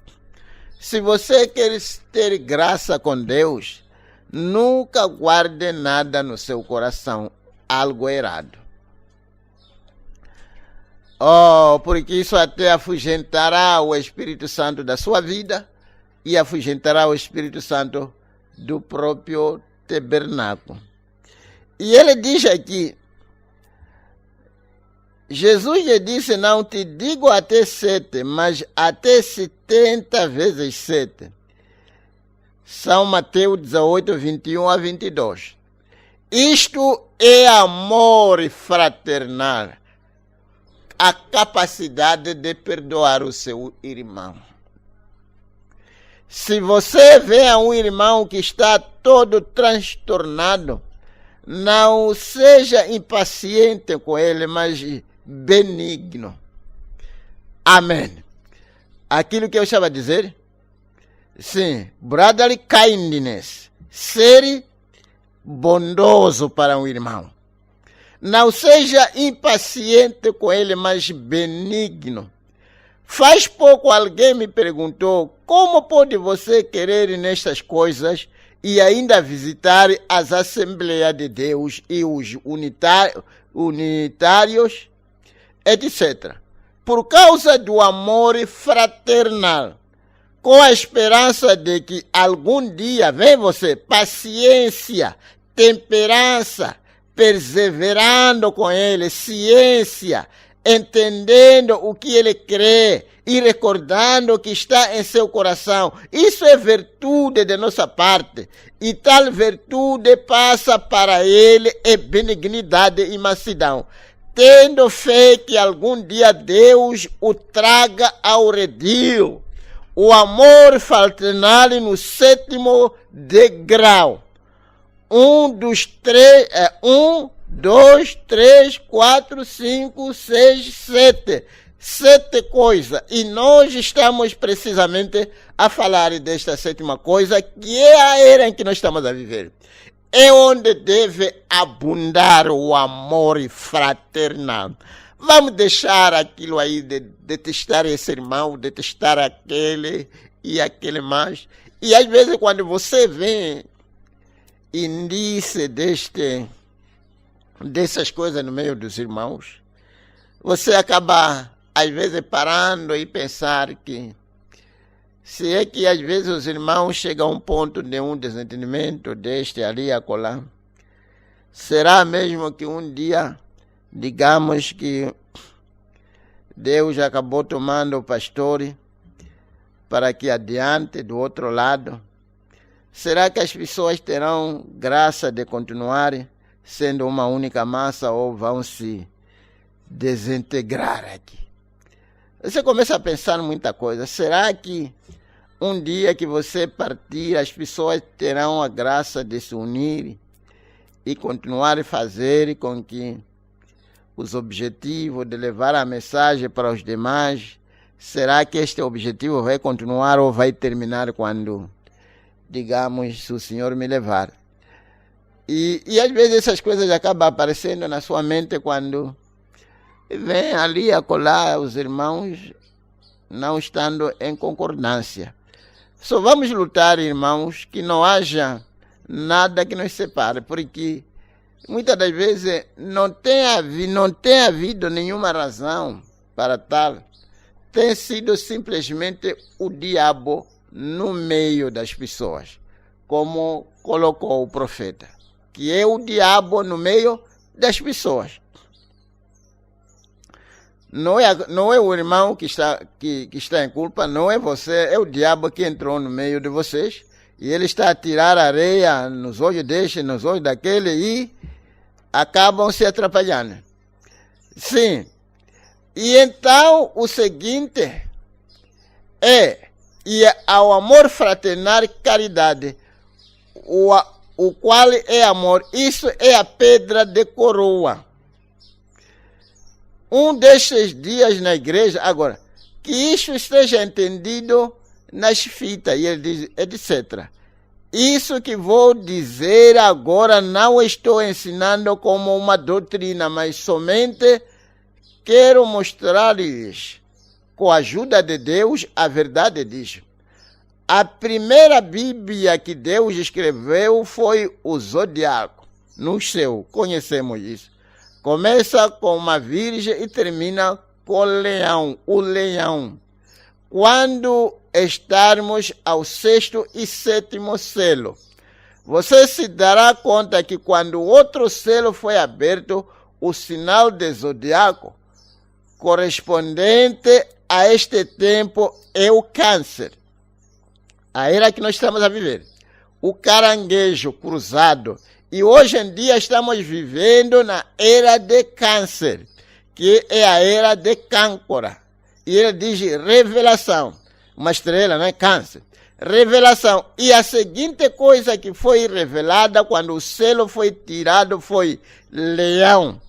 Se você quer ter graça com Deus, nunca guarde nada no seu coração, algo errado. Porque isso até afugentará o Espírito Santo da sua vida e afugentará o Espírito Santo do próprio tabernáculo. E ele diz aqui, Jesus lhe disse, não te digo até 7, mas até 70 vezes 7. São Mateus 18, 21 a 22. Isto é amor fraternal, a capacidade de perdoar o seu irmão. Se você vê um irmão que está todo transtornado, não seja impaciente com ele, mas benigno. Amém. Aquilo que eu estava a dizer? Sim, brotherly kindness. Ser bondoso para um irmão. Não seja impaciente com ele, mas benigno. Faz pouco alguém me perguntou, como pode você querer nestas coisas e ainda visitar as Assembleias de Deus e os unitários, etc. Por causa do amor fraternal, com a esperança de que algum dia, vem você, paciência, temperança, perseverando com ele, ciência, entendendo o que ele crê e recordando o que está em seu coração. Isso é virtude de nossa parte. E tal virtude passa para ele é benignidade e mansidão, tendo fé que algum dia Deus o traga ao redil. O amor fraternal no 7º degrau. um dos três, 1, 2, 3, 4, 5, 6, 7. 7 coisas. E nós estamos precisamente a falar desta sétima coisa, que é a era em que nós estamos a viver. É onde deve abundar o amor fraternal. Vamos deixar aquilo aí de detestar esse irmão, detestar aquele e aquele mais. E às vezes quando você vê indício dessas coisas no meio dos irmãos, você acaba às vezes parando e pensar que se é que às vezes os irmãos chegam a um ponto de um desentendimento deste ali acolá, será mesmo que um dia, digamos que Deus acabou tomando o pastor para que adiante, do outro lado, será que as pessoas terão graça de continuar sendo uma única massa ou vão se desintegrar aqui? Você começa a pensar em muita coisa. Será que um dia que você partir, as pessoas terão a graça de se unir e continuar a fazer com que os objetivos de levar a mensagem para os demais, será que este objetivo vai continuar ou vai terminar quando, digamos, se o Senhor me levar? E às vezes essas coisas acabam aparecendo na sua mente quando vem ali a colar os irmãos não estando em concordância. Só vamos lutar, irmãos, que não haja nada que nos separe, porque muitas das vezes não tem havido nenhuma razão para tal. Tem sido simplesmente o diabo no meio das pessoas, como colocou o profeta, que é o diabo no meio das pessoas. Não é o irmão que está em culpa, não é você, é o diabo que entrou no meio de vocês e ele está a tirar areia nos olhos deste, nos olhos daquele e acabam se atrapalhando. Sim. E então o seguinte e ao amor fraternal caridade, o qual é amor, isso é a pedra de coroa. Um destes dias na igreja, agora, que isso esteja entendido nas fitas, e ele diz, etc. Isso que vou dizer agora não estou ensinando como uma doutrina, mas somente quero mostrar-lhes, com a ajuda de Deus, a verdade disso. A primeira Bíblia que Deus escreveu foi o Zodíaco, no céu, conhecemos isso. Começa com uma virgem e termina com o leão. Quando estarmos ao 6º e 7º selo, você se dará conta que quando o outro selo foi aberto, o sinal de zodiaco correspondente a este tempo é o câncer. A era que nós estamos a viver. O caranguejo cruzado. E hoje em dia estamos vivendo na era de câncer, que é a era de Câncora. E ele diz revelação. Uma estrela, não é? Câncer. Revelação. E a seguinte coisa que foi revelada quando o selo foi tirado foi leão.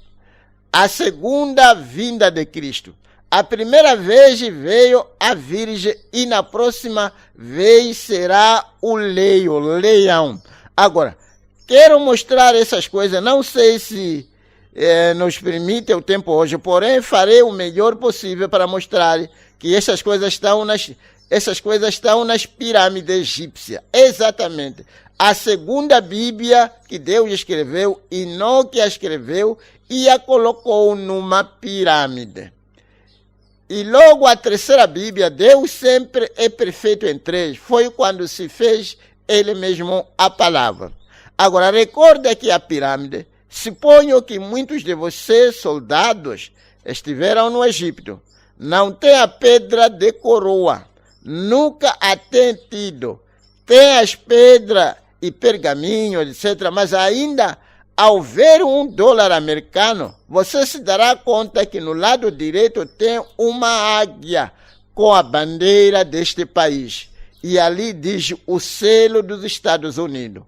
A segunda vinda de Cristo. A primeira vez veio a virgem e na próxima vez será o leão. Agora, quero mostrar essas coisas, não sei se nos permite o tempo hoje, porém farei o melhor possível para mostrar que essas coisas estão nas pirâmides egípcias. Exatamente. A segunda Bíblia que Deus escreveu, e não que a escreveu e a colocou numa pirâmide. E logo a terceira Bíblia, Deus sempre é perfeito em três. Foi quando se fez Ele mesmo a palavra. Agora, recorda que a pirâmide, suponho que muitos de vocês, soldados, estiveram no Egito. Não tem a pedra de coroa. Nunca a tem tido. Tem as pedras e pergaminho, etc. Mas ainda, ao ver $1 americano, você se dará conta que no lado direito tem uma águia com a bandeira deste país. E ali diz o selo dos Estados Unidos.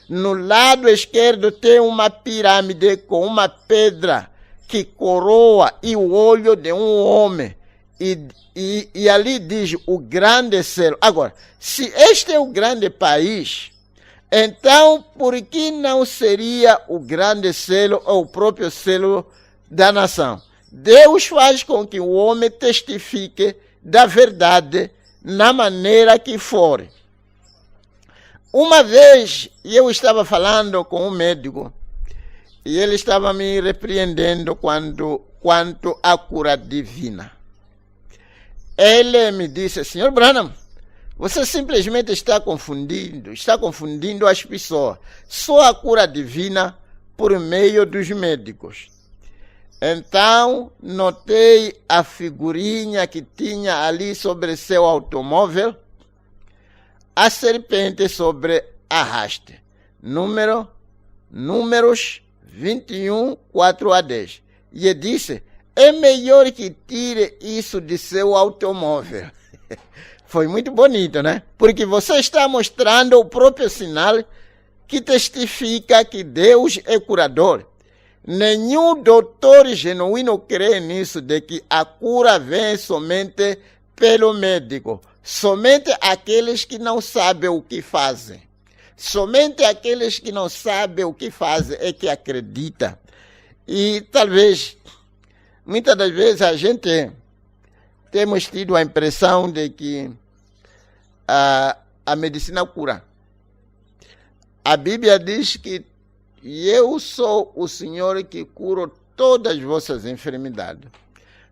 No lado esquerdo tem uma pirâmide com uma pedra que coroa e o olho de um homem. E ali diz o grande selo. Agora, se este é o grande país, então por que não seria o grande selo ou o próprio selo da nação? Deus faz com que o homem testifique da verdade na maneira que for. Uma vez eu estava falando com um médico e ele estava me repreendendo quanto à cura divina. Ele me disse: Senhor Branham, você simplesmente está confundindo as pessoas. Só a cura divina por meio dos médicos. Então, notei a figurinha que tinha ali sobre seu automóvel, a serpente sobre a haste. Números 21, 4 a 10. E ele disse: é melhor que tire isso de seu automóvel. Foi muito bonito, né? Porque você está mostrando o próprio sinal que testifica que Deus é curador. Nenhum doutor genuíno crê nisso, de que a cura vem somente pelo médico. Somente aqueles que não sabem o que fazem. Somente aqueles que não sabem o que fazem é que acreditam. E talvez, muitas das vezes, a gente temos tido a impressão de que a medicina cura. A Bíblia diz que eu sou o Senhor que curo todas as vossas enfermidades.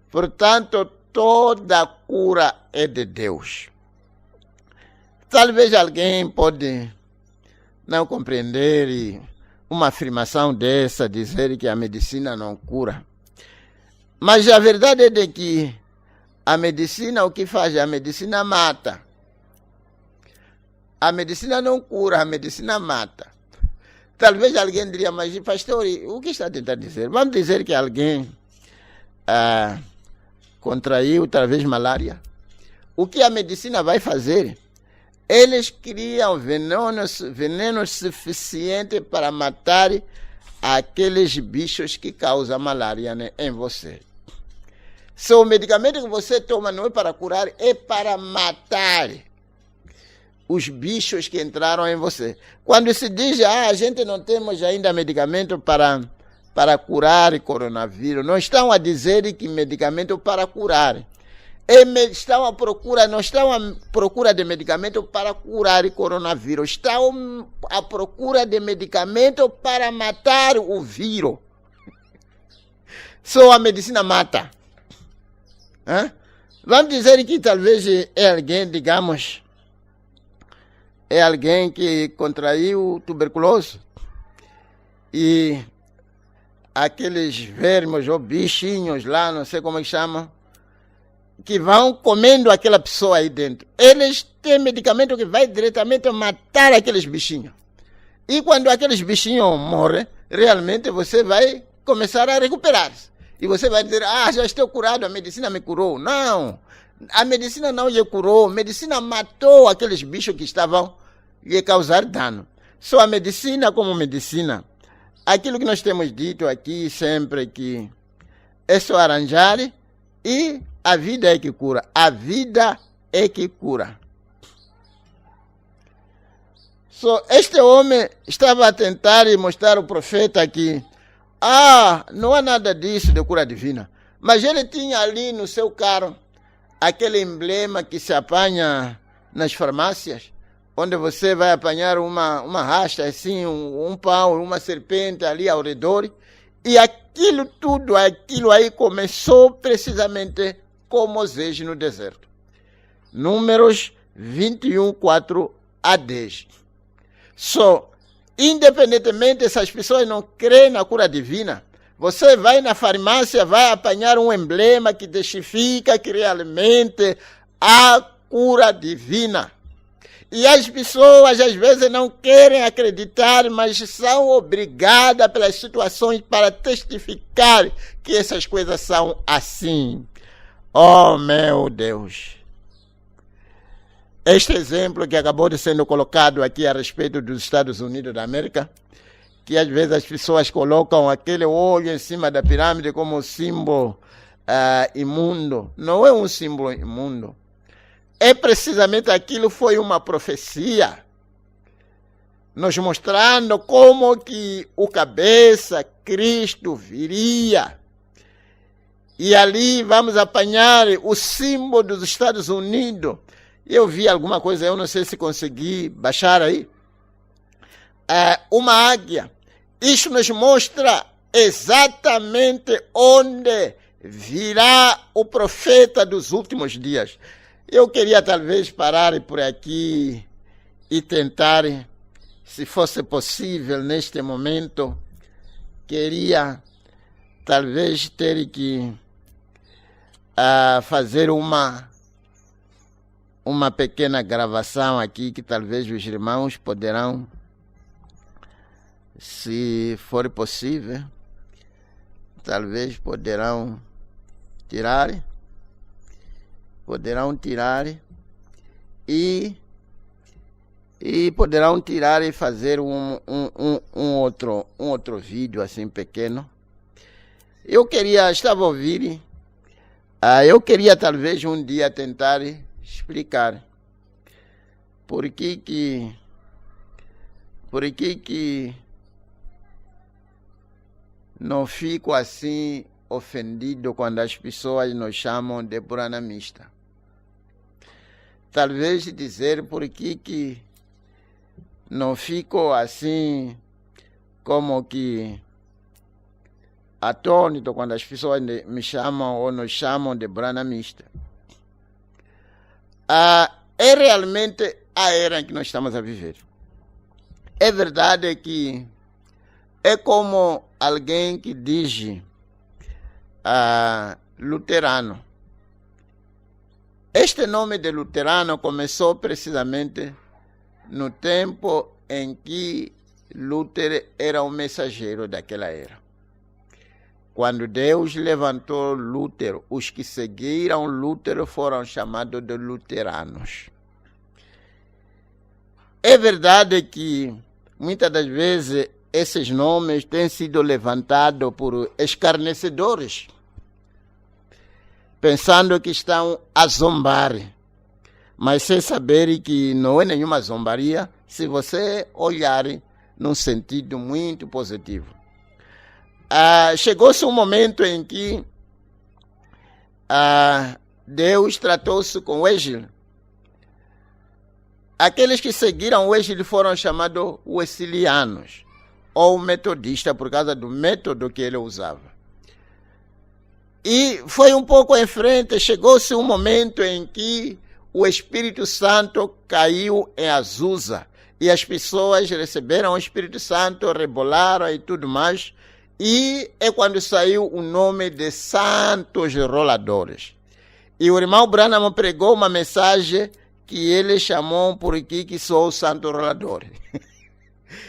Portanto, toda cura é de Deus. Talvez alguém pode não compreender uma afirmação dessa, dizer que a medicina não cura. Mas a verdade é de que a medicina, o que faz? A medicina mata. A medicina não cura, a medicina mata. Talvez alguém diria: mas pastor, o que está tentando dizer? Vamos dizer que alguém contraiu talvez malária. O que a medicina vai fazer? Eles criam veneno suficiente para matar aqueles bichos que causam malária, né, em você. O medicamento que você toma não é para curar, é para matar os bichos que entraram em você. Quando se diz: a gente não temos ainda medicamento para curar coronavírus, não estão a dizer que medicamento para curar. Não estão à procura de medicamento para curar coronavírus. Estão à procura de medicamento para matar o vírus. Só a medicina mata. Vamos dizer que talvez é alguém, digamos, é alguém que contraiu tuberculose e aqueles vermes ou bichinhos lá, não sei como é que chamam, que vão comendo aquela pessoa aí dentro. Eles têm medicamento que vai diretamente matar aqueles bichinhos. E quando aqueles bichinhos morrem, realmente você vai começar a recuperar-se. E você vai dizer: já estou curado, a medicina me curou. Não, a medicina não lhe curou, a medicina matou aqueles bichos que estavam lhe causar dano. Só a medicina como medicina. Aquilo que nós temos dito aqui sempre, que é só arranjar e a vida é que cura. A vida é que cura. Este homem estava a tentar mostrar ao profeta que não há nada disso de cura divina. Mas ele tinha ali no seu carro aquele emblema que se apanha nas farmácias, onde você vai apanhar uma racha, assim, um pau, uma serpente ali ao redor. E aquilo aí começou precisamente com Moisés no deserto. Números 21, 4 a 10. Independentemente se as pessoas não creem na cura divina, você vai na farmácia, vai apanhar um emblema que testifica que realmente há cura divina. E as pessoas às vezes não querem acreditar, mas são obrigadas pelas situações para testificar que essas coisas são assim. Oh, meu Deus! Este exemplo que acabou de sendo colocado aqui a respeito dos Estados Unidos da América, que às vezes as pessoas colocam aquele olho em cima da pirâmide como símbolo imundo. Não é um símbolo imundo. É precisamente aquilo, foi uma profecia, nos mostrando como que o cabeça, Cristo, viria. E ali vamos apanhar o símbolo dos Estados Unidos. Eu vi alguma coisa, eu não sei se consegui baixar aí. Uma águia. Isso nos mostra exatamente onde virá o profeta dos últimos dias. Eu queria talvez parar por aqui e tentar, se fosse possível neste momento, queria talvez ter que fazer uma pequena gravação aqui que talvez os irmãos poderão, se for possível, talvez poderão tirar e poderão tirar e fazer um outro vídeo assim pequeno. Eu queria talvez um dia tentar explicar por que não fico assim ofendido quando as pessoas nos chamam de branamista. Talvez dizer por que não fico assim como que atônito quando as pessoas me chamam ou nos chamam de branamista. É realmente a era em que nós estamos a viver. É verdade que é como alguém que diz luterano. Este nome de luterano começou precisamente no tempo em que Lutero era um mensageiro daquela era. Quando Deus levantou Lutero, os que seguiram Lutero foram chamados de luteranos. É verdade que muitas das vezes esses nomes têm sido levantados por escarnecedores, pensando que estão a zombar, mas sem saber que não é nenhuma zombaria se você olhar num sentido muito positivo. Chegou-se um momento em que Deus tratou-se com Wesley. Aqueles que seguiram Wesley foram chamados wesleyanianos, ou metodistas, por causa do método que ele usava. E foi um pouco em frente, chegou-se um momento em que o Espírito Santo caiu em Azusa, e as pessoas receberam o Espírito Santo, rebolaram e tudo mais, e é quando saiu o nome de Santos Roladores. E o irmão Branham pregou uma mensagem que ele chamou por aqui que sou o Santo Rolador.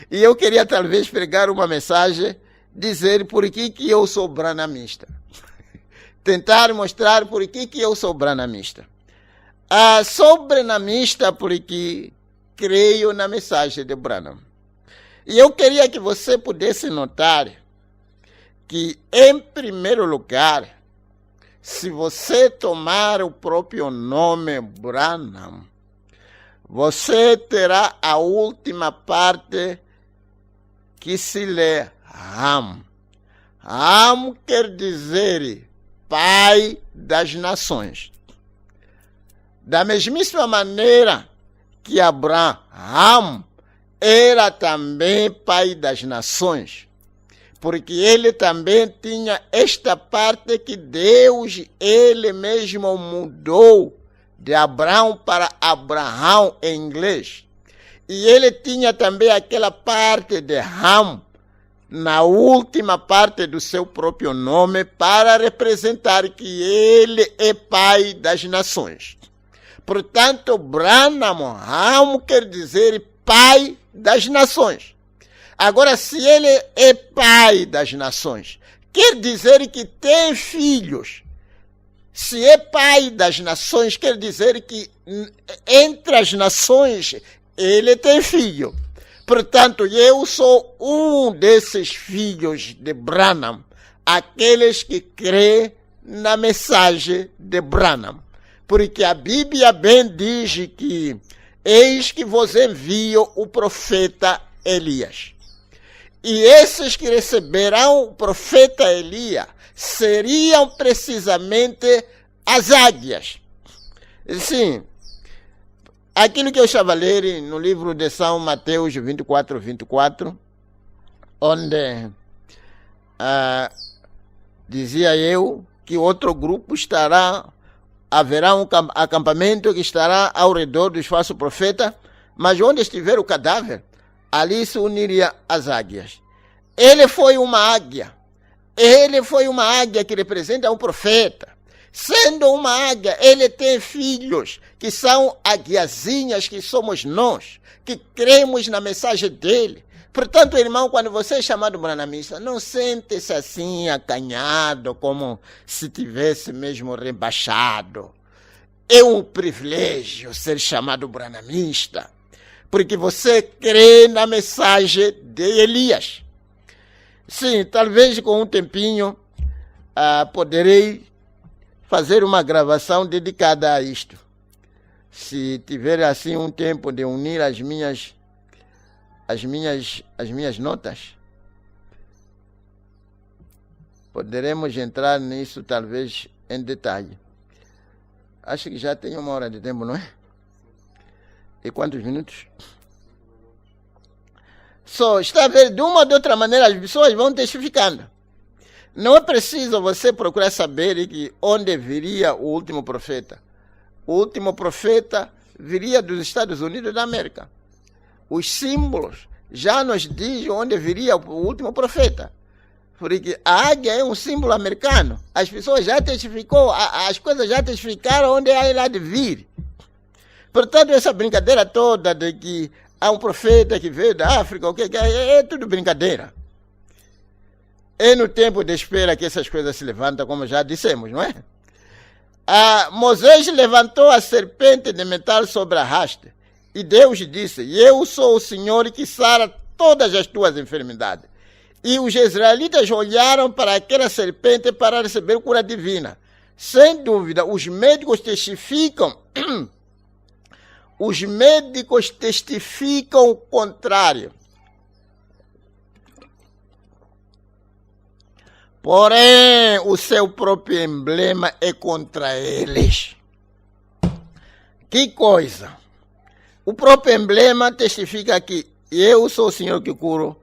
E eu queria talvez pregar uma mensagem, dizer por que eu sou branamista. Tentar mostrar por que eu sou branamista. Sou branamista porque creio na mensagem de Branham. E eu queria que você pudesse notar que, em primeiro lugar, se você tomar o próprio nome Branham, você terá a última parte que se lê Ram. Ram quer dizer Pai das Nações. Da mesmíssima maneira que Abraão era também Pai das Nações, porque ele também tinha esta parte que Deus, ele mesmo mudou de Abraão para Abraão em inglês. E ele tinha também aquela parte de Ram, na última parte do seu próprio nome, para representar que ele é Pai das Nações. Portanto, Branham, Ram quer dizer Pai das Nações. Agora, se ele é Pai das Nações, quer dizer que tem filhos. Se é pai das nações, quer dizer que entre as nações ele tem filho. Portanto, eu sou um desses filhos de Branham, aqueles que crê na mensagem de Branham. Porque a Bíblia bem diz que eis que vos envio o profeta Elias. E esses que receberão o profeta Elias seriam precisamente as águias. Sim, aquilo que eu estava a ler no livro de São Mateus 24, onde dizia eu que outro grupo haverá um acampamento que estará ao redor dos falsos profetas, mas onde estiver o cadáver, ali se uniria as águias. Ele foi uma águia. Ele foi uma águia que representa um profeta. Sendo uma águia, ele tem filhos, que são águiazinhas, que somos nós, que cremos na mensagem dele. Portanto, irmão, quando você é chamado branamista, não sente-se assim acanhado, como se tivesse mesmo rebaixado. É um privilégio ser chamado branamista, porque você crê na mensagem de Elias. Sim, talvez com um tempinho poderei fazer uma gravação dedicada a isto. Se tiver assim um tempo de unir as minhas notas, poderemos entrar nisso talvez em detalhe. Acho que já tem 1 hora de tempo, não é? E quantos minutos? Está a ver, de uma ou de outra maneira, as pessoas vão testificando. Não é preciso você procurar saber que onde viria o último profeta. O último profeta viria dos Estados Unidos da América. Os símbolos já nos dizem onde viria o último profeta. Porque a águia é um símbolo americano. As pessoas já testificou, as coisas já testificaram onde ela há de vir. Portanto, essa brincadeira toda de que há um profeta que veio da África, é tudo brincadeira. É no tempo de espera que essas coisas se levantam, como já dissemos, não é? Moisés levantou a serpente de metal sobre a haste. E Deus disse: eu sou o Senhor que sara todas as tuas enfermidades. E os israelitas olharam para aquela serpente para receber cura divina. Sem dúvida, os médicos testificam o contrário. Porém, o seu próprio emblema é contra eles. Que coisa! O próprio emblema testifica que eu sou o Senhor que curo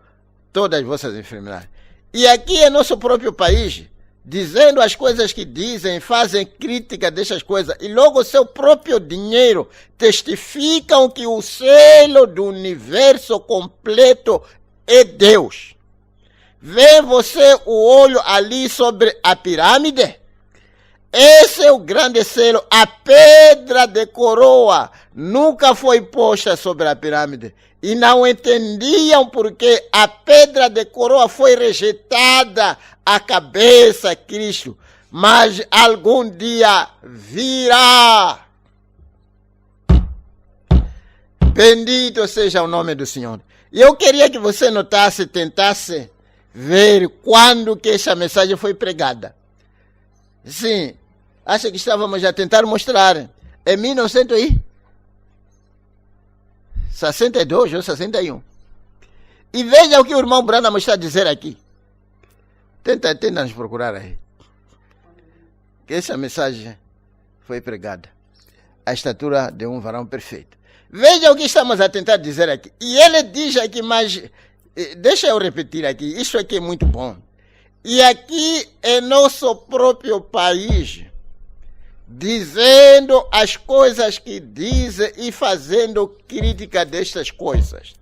todas as vossas enfermidades. E aqui é nosso próprio país, dizendo as coisas que dizem, fazem crítica dessas coisas, e logo o seu próprio dinheiro testificam que o selo do universo completo é Deus. Vê você o olho ali sobre a pirâmide? Esse é o grande selo. A pedra de coroa nunca foi posta sobre a pirâmide. E não entendiam porque a pedra de coroa foi rejeitada à cabeça de Cristo. Mas algum dia virá. Bendito seja o nome do Senhor. E eu queria que você notasse, tentasse ver quando que essa mensagem foi pregada. Sim, acho que estávamos a tentar mostrar. Em 1962 ou 61. E veja o que o irmão Branham está a dizer aqui. Tenta nos procurar aí. Que essa mensagem foi pregada. A estatura de um varão perfeito. Veja o que estamos a tentar dizer aqui. E ele diz aqui, mas deixa eu repetir aqui. Isso aqui é muito bom. E aqui é nosso próprio país, dizendo as coisas que dizem e fazendo crítica destas coisas.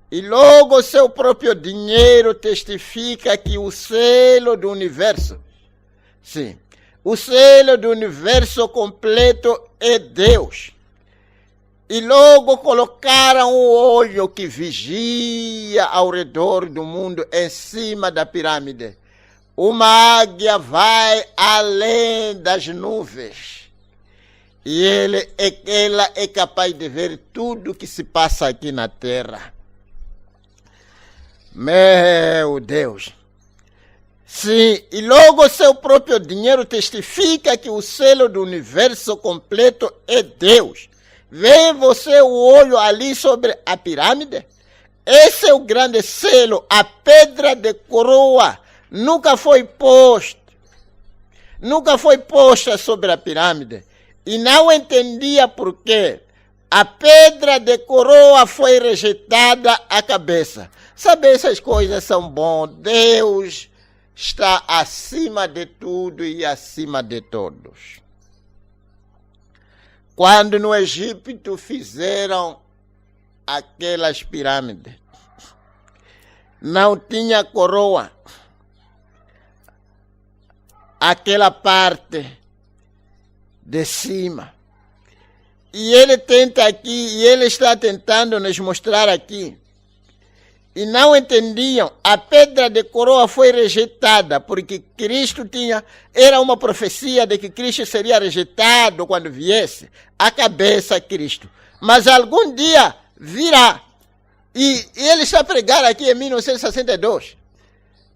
E logo seu próprio dinheiro testifica que o selo do universo, sim, o selo do universo completo é Deus. E logo colocaram o olho que vigia ao redor do mundo em cima da pirâmide, uma águia vai além das nuvens. E ela é capaz de ver tudo que se passa aqui na terra. Meu Deus! Sim, e logo seu próprio dinheiro testifica que o selo do universo completo é Deus. Vê você o olho ali sobre a pirâmide? Esse é o grande selo, a pedra de coroa. Nunca foi posta sobre a pirâmide. E não entendia por quê. A pedra de coroa foi rejeitada à cabeça. Sabe, essas coisas são bom. Deus está acima de tudo e acima de todos. Quando no Egito fizeram aquelas pirâmides, não tinha coroa. Aquela parte de cima. E ele tenta aqui, e ele está tentando nos mostrar aqui. E não entendiam, a pedra de coroa foi rejeitada, porque Cristo era uma profecia de que Cristo seria rejeitado quando viesse, a cabeça Cristo. Mas algum dia virá. E ele está pregando aqui em 1962,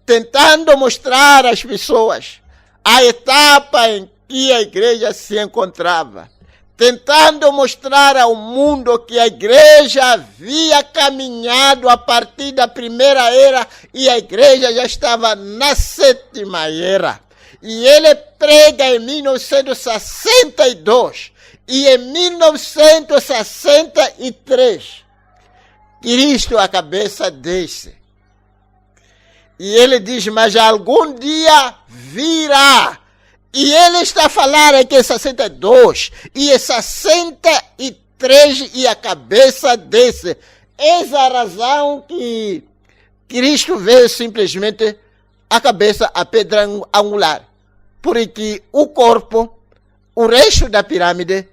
tentando mostrar às pessoas a etapa em que a igreja se encontrava, tentando mostrar ao mundo que a igreja havia caminhado a partir da primeira era e a igreja já estava na sétima era. E ele prega em 1962 e em 1963 Cristo a cabeça desce. E ele diz, mas algum dia virá. E ele está a falar aqui em 62 e em 63 e a cabeça desce. Essa é a razão que Cristo vê simplesmente a cabeça, a pedra angular. Porque o corpo, o resto da pirâmide,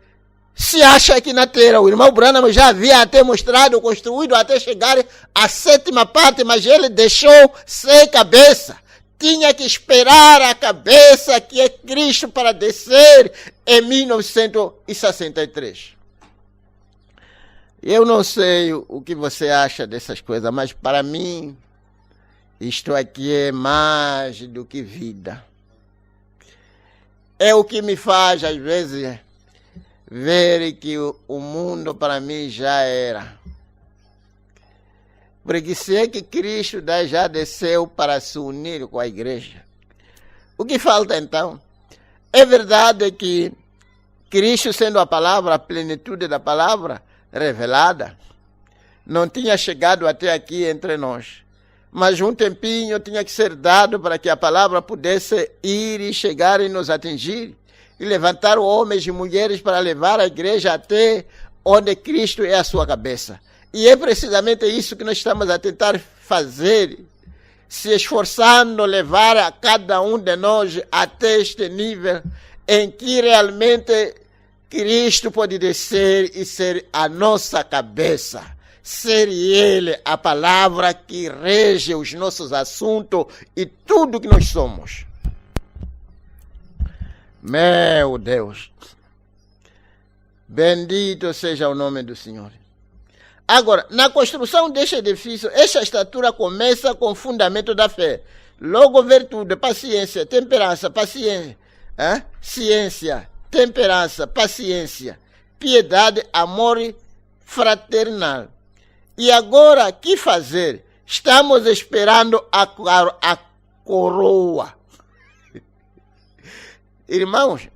se acha aqui na terra. O irmão Branham já havia até mostrado, construído até chegar à sétima parte, mas ele deixou sem cabeça. Tinha que esperar a cabeça, que é Cristo, para descer em 1963. Eu não sei o que você acha dessas coisas, mas para mim, isto aqui é mais do que vida. É o que me faz, às vezes, ver que o mundo para mim já era. Porque se é que Cristo já desceu para se unir com a igreja, o que falta então? É verdade que Cristo, sendo a palavra, a plenitude da palavra revelada, não tinha chegado até aqui entre nós. Mas um tempinho tinha que ser dado para que a palavra pudesse ir e chegar e nos atingir. E levantar homens e mulheres para levar a igreja até onde Cristo é a sua cabeça. E é precisamente isso que nós estamos a tentar fazer, se esforçando, levar a cada um de nós até este nível em que realmente Cristo pode descer e ser a nossa cabeça. Ser Ele a palavra que rege os nossos assuntos e tudo que nós somos. Meu Deus, bendito seja o nome do Senhor. Agora, na construção deste edifício, esta estatura começa com o fundamento da fé. Logo, virtude, paciência, temperança, paciência, ciência, temperança, paciência, piedade, amor fraternal. E agora, que fazer? Estamos esperando a coroa. Irmãos,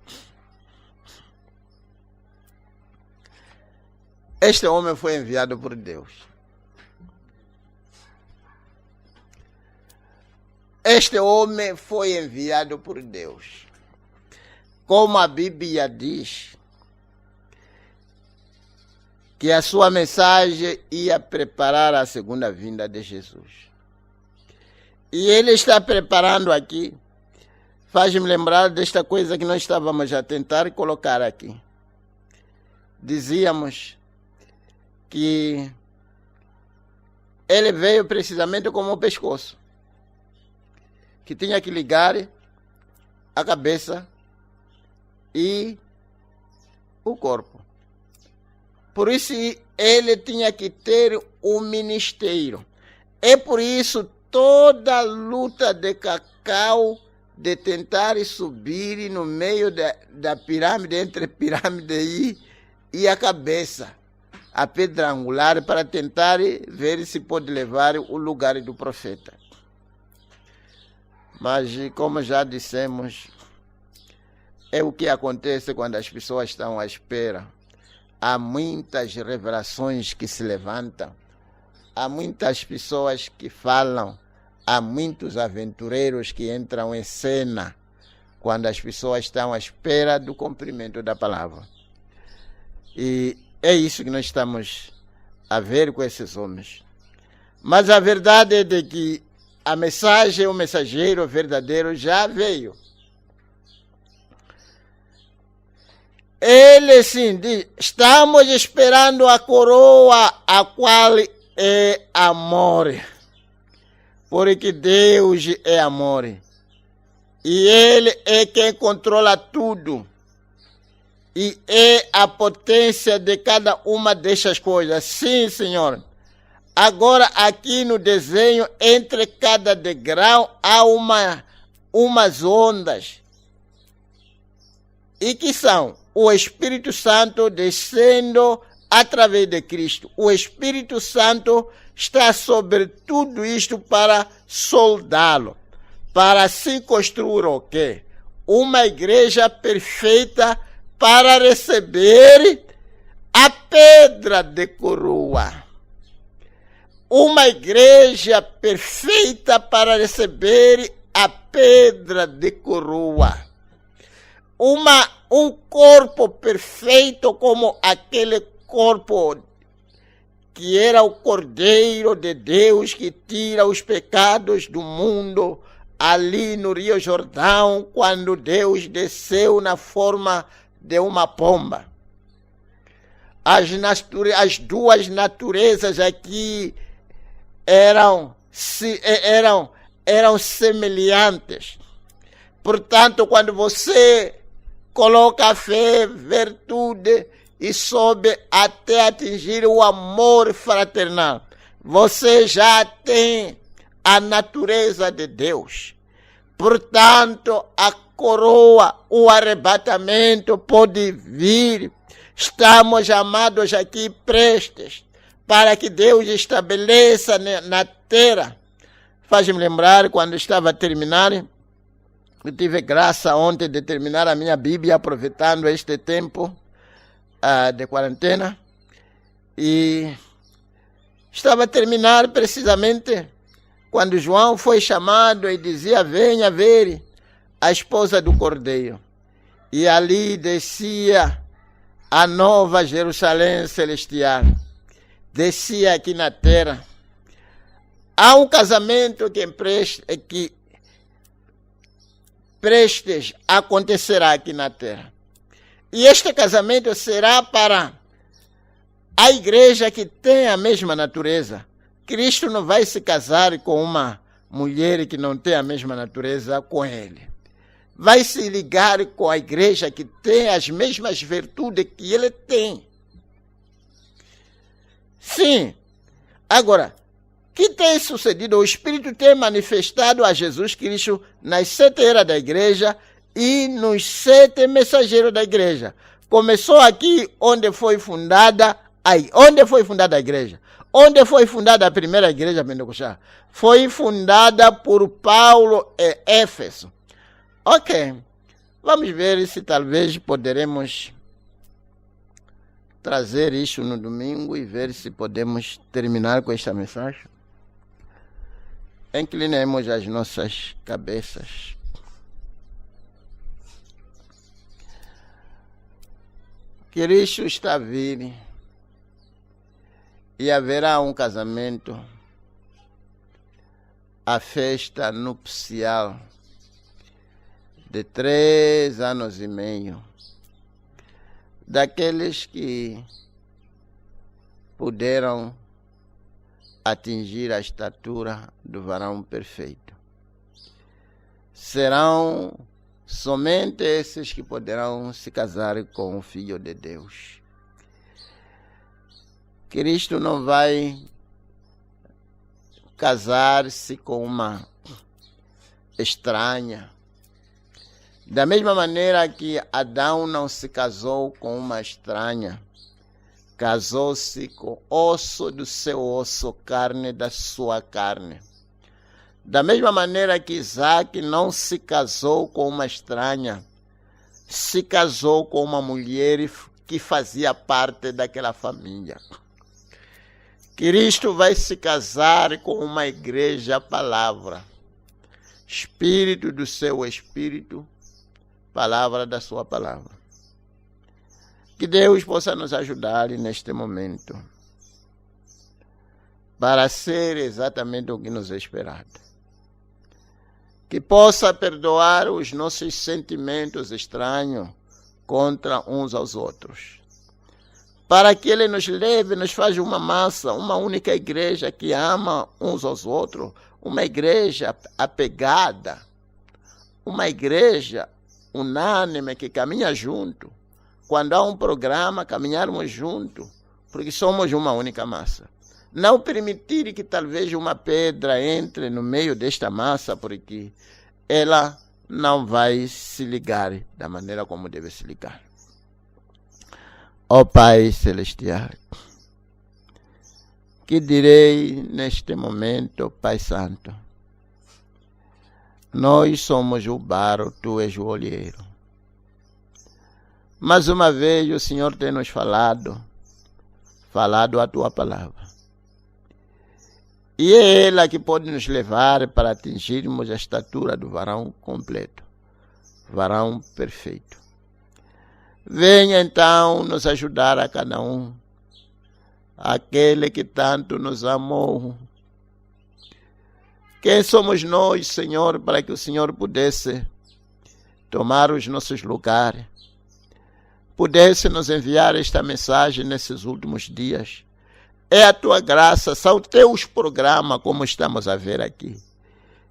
este homem foi enviado por Deus. Este homem foi enviado por Deus. Como a Bíblia diz, que a sua mensagem ia preparar a segunda vinda de Jesus. E ele está preparando aqui. Faz-me lembrar desta coisa que nós estávamos a tentar colocar aqui. Dizíamos que ele veio precisamente como o pescoço. que tinha que ligar a cabeça e o corpo. Por isso ele tinha que ter um ministério. É por isso toda a luta de Cacau de tentar subir no meio da pirâmide, entre a pirâmide e a cabeça, a pedra angular, para tentar ver se pode levar o lugar do profeta. Mas, como já dissemos, é o que acontece quando as pessoas estão à espera. Há muitas revelações que se levantam, há muitas pessoas que falam, há muitos aventureiros que entram em cena quando as pessoas estão à espera do cumprimento da palavra. E é isso que nós estamos a ver com esses homens. Mas a verdade é de que a mensagem, o mensageiro verdadeiro já veio. Ele sim diz: estamos esperando a coroa, a qual é amor. Porque Deus é amor. E Ele é quem controla tudo. E é a potência de cada uma dessas coisas. Sim, Senhor. Agora, aqui no desenho, entre cada degrau, há umas ondas. E que são o Espírito Santo descendo através de Cristo. O Espírito Santo está sobre tudo isto para soldá-lo, para se construir o quê? Uma igreja perfeita para receber a pedra de coroa. Uma igreja perfeita para receber a pedra de coroa. Um corpo perfeito como aquele corpo que era o Cordeiro de Deus que tira os pecados do mundo ali no Rio Jordão, quando Deus desceu na forma de uma pomba. As duas naturezas aqui eram semelhantes. Portanto, quando você coloca a fé, virtude e sobe até atingir o amor fraternal, você já tem a natureza de Deus. Portanto, a coroa, o arrebatamento pode vir. Estamos amados aqui prestes para que Deus estabeleça na terra. Faz-me lembrar, quando estava a terminar, eu tive graça ontem de terminar a minha Bíblia, aproveitando este tempo de quarentena. E estava a terminar precisamente quando João foi chamado e dizia: venha ver a esposa do Cordeiro. E ali descia a nova Jerusalém celestial. Descia aqui na terra. Há um casamento que prestes acontecerá aqui na terra. E este casamento será para a igreja que tem a mesma natureza. Cristo não vai se casar com uma mulher que não tem a mesma natureza com ele. Vai se ligar com a igreja que tem as mesmas virtudes que ele tem. Sim. Agora, o que tem sucedido? O Espírito tem manifestado a Jesus Cristo nas 7 eras da igreja e nos 7 mensageiros da igreja. Começou aqui onde foi fundada a igreja. Onde foi fundada a primeira igreja pentecostal? Foi fundada por Paulo em Éfeso. Ok, vamos ver se talvez poderemos trazer isso no domingo e ver se podemos terminar com esta mensagem. Inclinemos as nossas cabeças. Cristo está a vir e haverá um casamento, a festa nupcial de 3 anos e meio, daqueles que puderam atingir a estatura do varão perfeito. serão somente esses que poderão se casar com o Filho de Deus. Cristo não vai casar-se com uma estranha. Da mesma maneira que Adão não se casou com uma estranha, casou-se com osso do seu osso, carne da sua carne. Da mesma maneira que Isaac não se casou com uma estranha, se casou com uma mulher que fazia parte daquela família. Cristo vai se casar com uma igreja palavra, espírito do seu espírito, palavra da sua palavra. Que Deus possa nos ajudar neste momento para ser exatamente o que nos é esperado. Que possa perdoar os nossos sentimentos estranhos contra uns aos outros. Para que Ele nos leve, nos faça uma massa, uma única igreja que ama uns aos outros, uma igreja apegada, uma igreja unânime que caminha junto. Quando há um programa, caminharmos junto, porque somos uma única massa. Não permitir que talvez uma pedra entre no meio desta massa, porque ela não vai se ligar da maneira como deve se ligar. Ó Pai Celestial, que direi neste momento, Pai Santo? Nós somos o barro, Tu és o olheiro. Mais uma vez o Senhor tem nos falado a Tua palavra. E é ela que pode nos levar para atingirmos a estatura do varão completo, varão perfeito. Venha então nos ajudar a cada um, aquele que tanto nos amou. Quem somos nós, Senhor, para que o Senhor pudesse tomar os nossos lugares, pudesse nos enviar esta mensagem nesses últimos dias? É a Tua graça, são Teus programas, como estamos a ver aqui.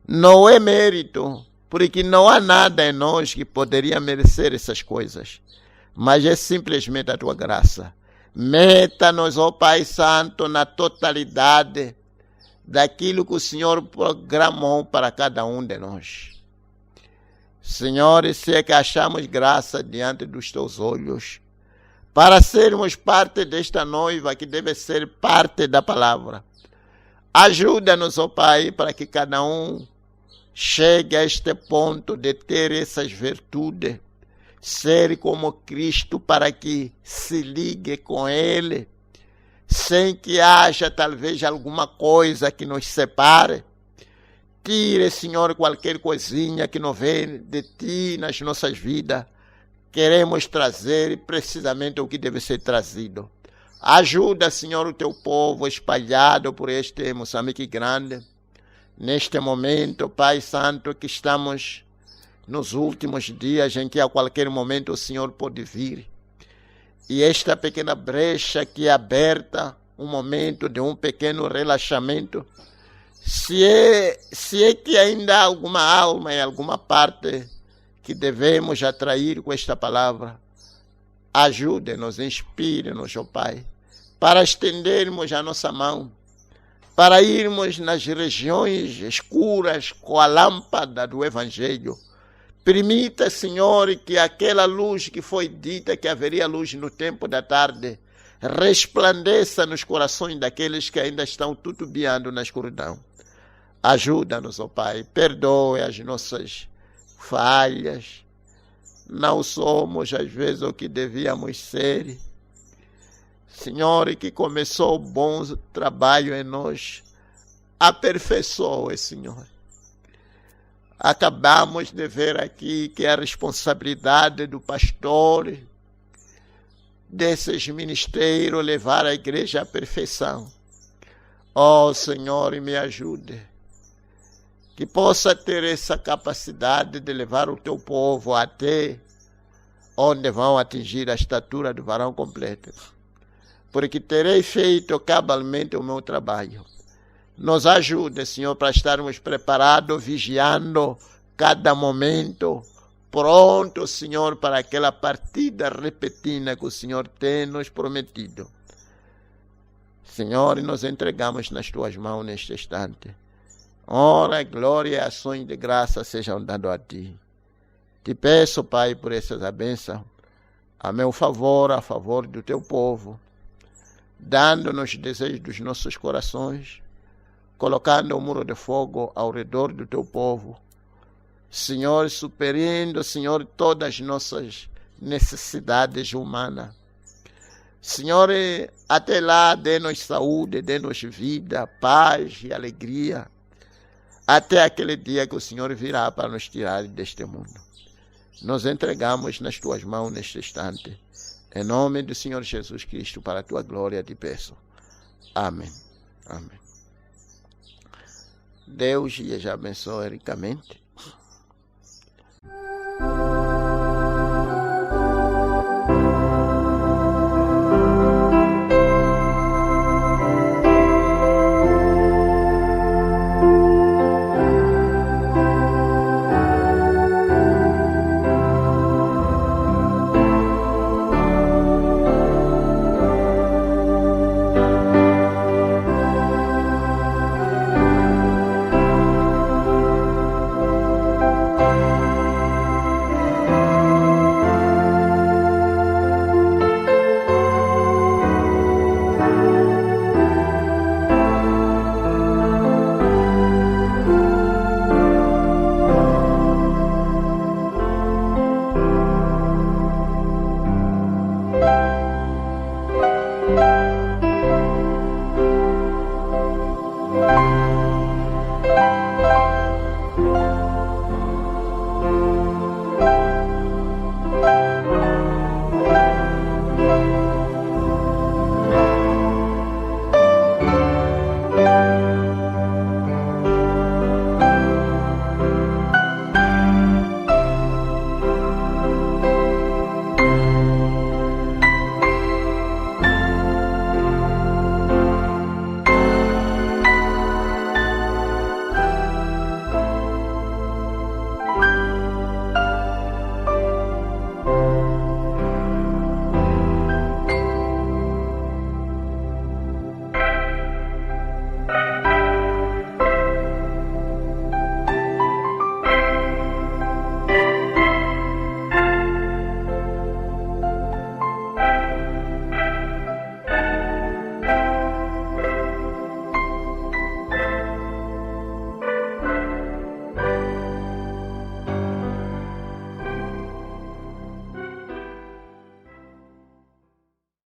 Não é mérito, porque não há nada em nós que poderia merecer essas coisas, mas é simplesmente a Tua graça. Meta-nos, ó Pai Santo, na totalidade daquilo que o Senhor programou para cada um de nós. Senhor, se é que achamos graça diante dos Teus olhos, para sermos parte desta noiva que deve ser parte da palavra. Ajuda-nos, ó Pai, para que cada um chegue a este ponto de ter essas virtudes, ser como Cristo, para que se ligue com Ele, sem que haja talvez alguma coisa que nos separe. Tire, Senhor, qualquer coisinha que não vem de Ti nas nossas vidas. Queremos trazer precisamente o que deve ser trazido. Ajuda, Senhor, o Teu povo espalhado por este Moçambique grande. Neste momento, Pai Santo, que estamos nos últimos dias em que a qualquer momento o Senhor pode vir. E esta pequena brecha que é aberta, um momento de um pequeno relaxamento, se é que ainda há alguma alma em alguma parte que devemos atrair com esta palavra, ajude-nos, inspire-nos, ó Pai, para estendermos a nossa mão, para irmos nas regiões escuras com a lâmpada do Evangelho. Permita, Senhor, que aquela luz que foi dita que haveria luz no tempo da tarde, resplandeça nos corações daqueles que ainda estão tutubiando na escuridão. Ajuda-nos, ó Pai, perdoe as nossas falhas, não somos às vezes o que devíamos ser. Senhor, que começou o bom trabalho em nós, aperfeiçoe, Senhor. Acabamos de ver aqui que é a responsabilidade do pastor, desses ministérios, levar a igreja à perfeição. Ó Senhor, me ajude, que possa ter essa capacidade de levar o Teu povo até onde vão atingir a estatura do varão completo. Porque terei feito cabalmente o meu trabalho. Nos ajude, Senhor, para estarmos preparados, vigiando cada momento, pronto, Senhor, para aquela partida repentina que o Senhor tem nos prometido. Senhor, nós entregamos nas tuas mãos neste instante. Honra, glória e ações de graça sejam dados a ti. Te peço, Pai, por essas bênçãos, a meu favor, a favor do teu povo, dando-nos desejos dos nossos corações, colocando um muro de fogo ao redor do teu povo. Senhor, superindo, Senhor, todas as nossas necessidades humanas. Senhor, até lá, dê-nos saúde, dê-nos vida, paz e alegria, até aquele dia que o Senhor virá para nos tirar deste mundo. Nos entregamos nas tuas mãos neste instante. Em nome do Senhor Jesus Cristo, para a tua glória te peço. Amém. Amém. Deus lhes abençoe ricamente.